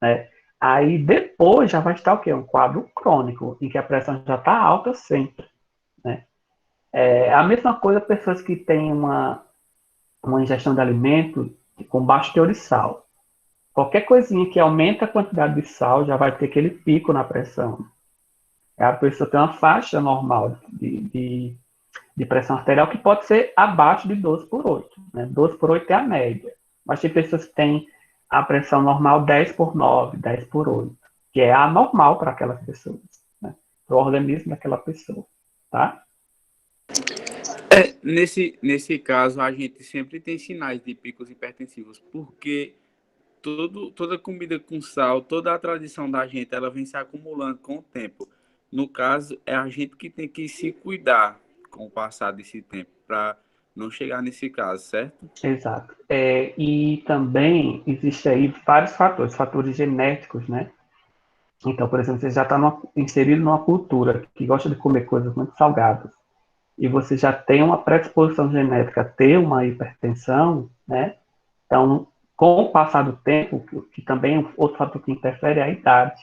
né? Aí, depois, já vai estar o quê? Um quadro crônico, em que a pressão já está alta sempre, né? A mesma coisa pessoas que têm uma ingestão de alimento com baixo teor de sal. Qualquer coisinha que aumenta a quantidade de sal já vai ter aquele pico na pressão. A pessoa tem uma faixa normal de pressão arterial que pode ser abaixo de 12/8. Né? 12/8 é a média. Mas tem pessoas que têm a pressão normal 10/9, 10/8, que é anormal para aquelas pessoas, né? Para o organismo daquela pessoa. Tá? Nesse caso, a gente sempre tem sinais de picos hipertensivos, porque toda comida com sal, toda a tradição da gente, ela vem se acumulando com o tempo. No caso, é a gente que tem que se cuidar com o passar desse tempo, para não chegar nesse caso, certo? Exato. E também existe aí vários fatores genéticos, né? Então, por exemplo, você já está inserido numa cultura que gosta de comer coisas muito salgadas, e você já tem uma predisposição genética a ter uma hipertensão, né? Então, com o passar do tempo, que também outro fator que interfere é a idade,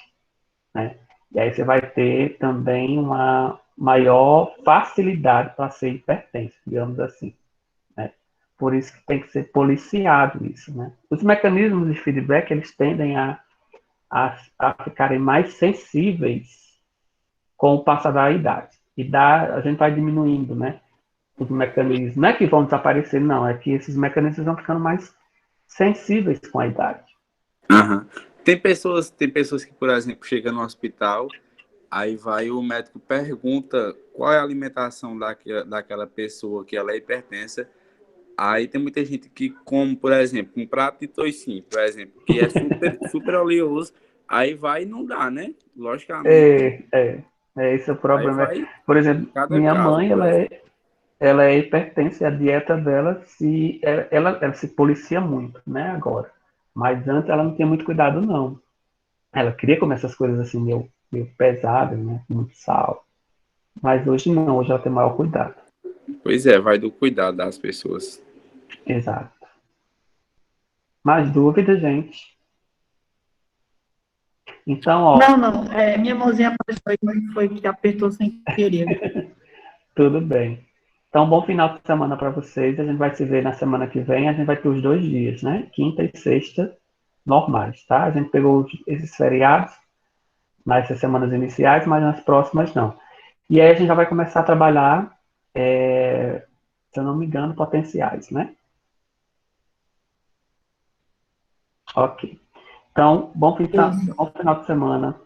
né? E aí você vai ter também uma maior facilidade para ser hipertenso, digamos assim, né? Por isso que tem que ser policiado isso, né? Os mecanismos de feedback, eles tendem a ficarem mais sensíveis com o passar da idade. A gente vai diminuindo, né? Os mecanismos. Não é que vão desaparecer, não. É que esses mecanismos vão ficando mais sensíveis com a idade. Uhum. Tem pessoas que, por exemplo, chegam no hospital, aí o médico pergunta qual é a alimentação daquela pessoa que ela é hipertensa. Aí tem muita gente que come, por exemplo, um prato de toicinho, por exemplo, que é super, super oleoso, aí vai e não dá, né? Logicamente. Esse é o Aí problema. vai Por exemplo, cada minha caso, mãe, por exemplo. ela é hipertensa e a dieta dela ela se policia muito, né, agora. Mas antes ela não tinha muito cuidado, não. Ela queria comer essas coisas assim, meio pesadas, né, com muito sal. Mas hoje não, hoje ela tem maior cuidado. Pois é, vai do cuidado das pessoas. Exato. Mais dúvidas, gente? Então, ó, Não. Minha mãozinha apareceu e foi que apertou sem querer. tudo bem. Então, bom final de semana para vocês. A gente vai se ver na semana que vem. A gente vai ter os 2 dias, né? Quinta e sexta, normais, tá? A gente pegou esses feriados nessas semanas iniciais, mas nas próximas não. E aí a gente já vai começar a trabalhar, se eu não me engano, potenciais, né? Ok. Então, Isso. bom final de semana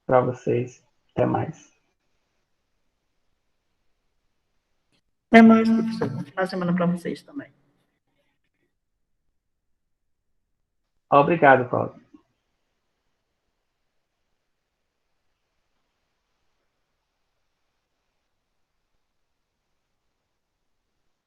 para vocês. Até mais. Até mais, professor. Bom final de semana para vocês também. Obrigado, Cláudio.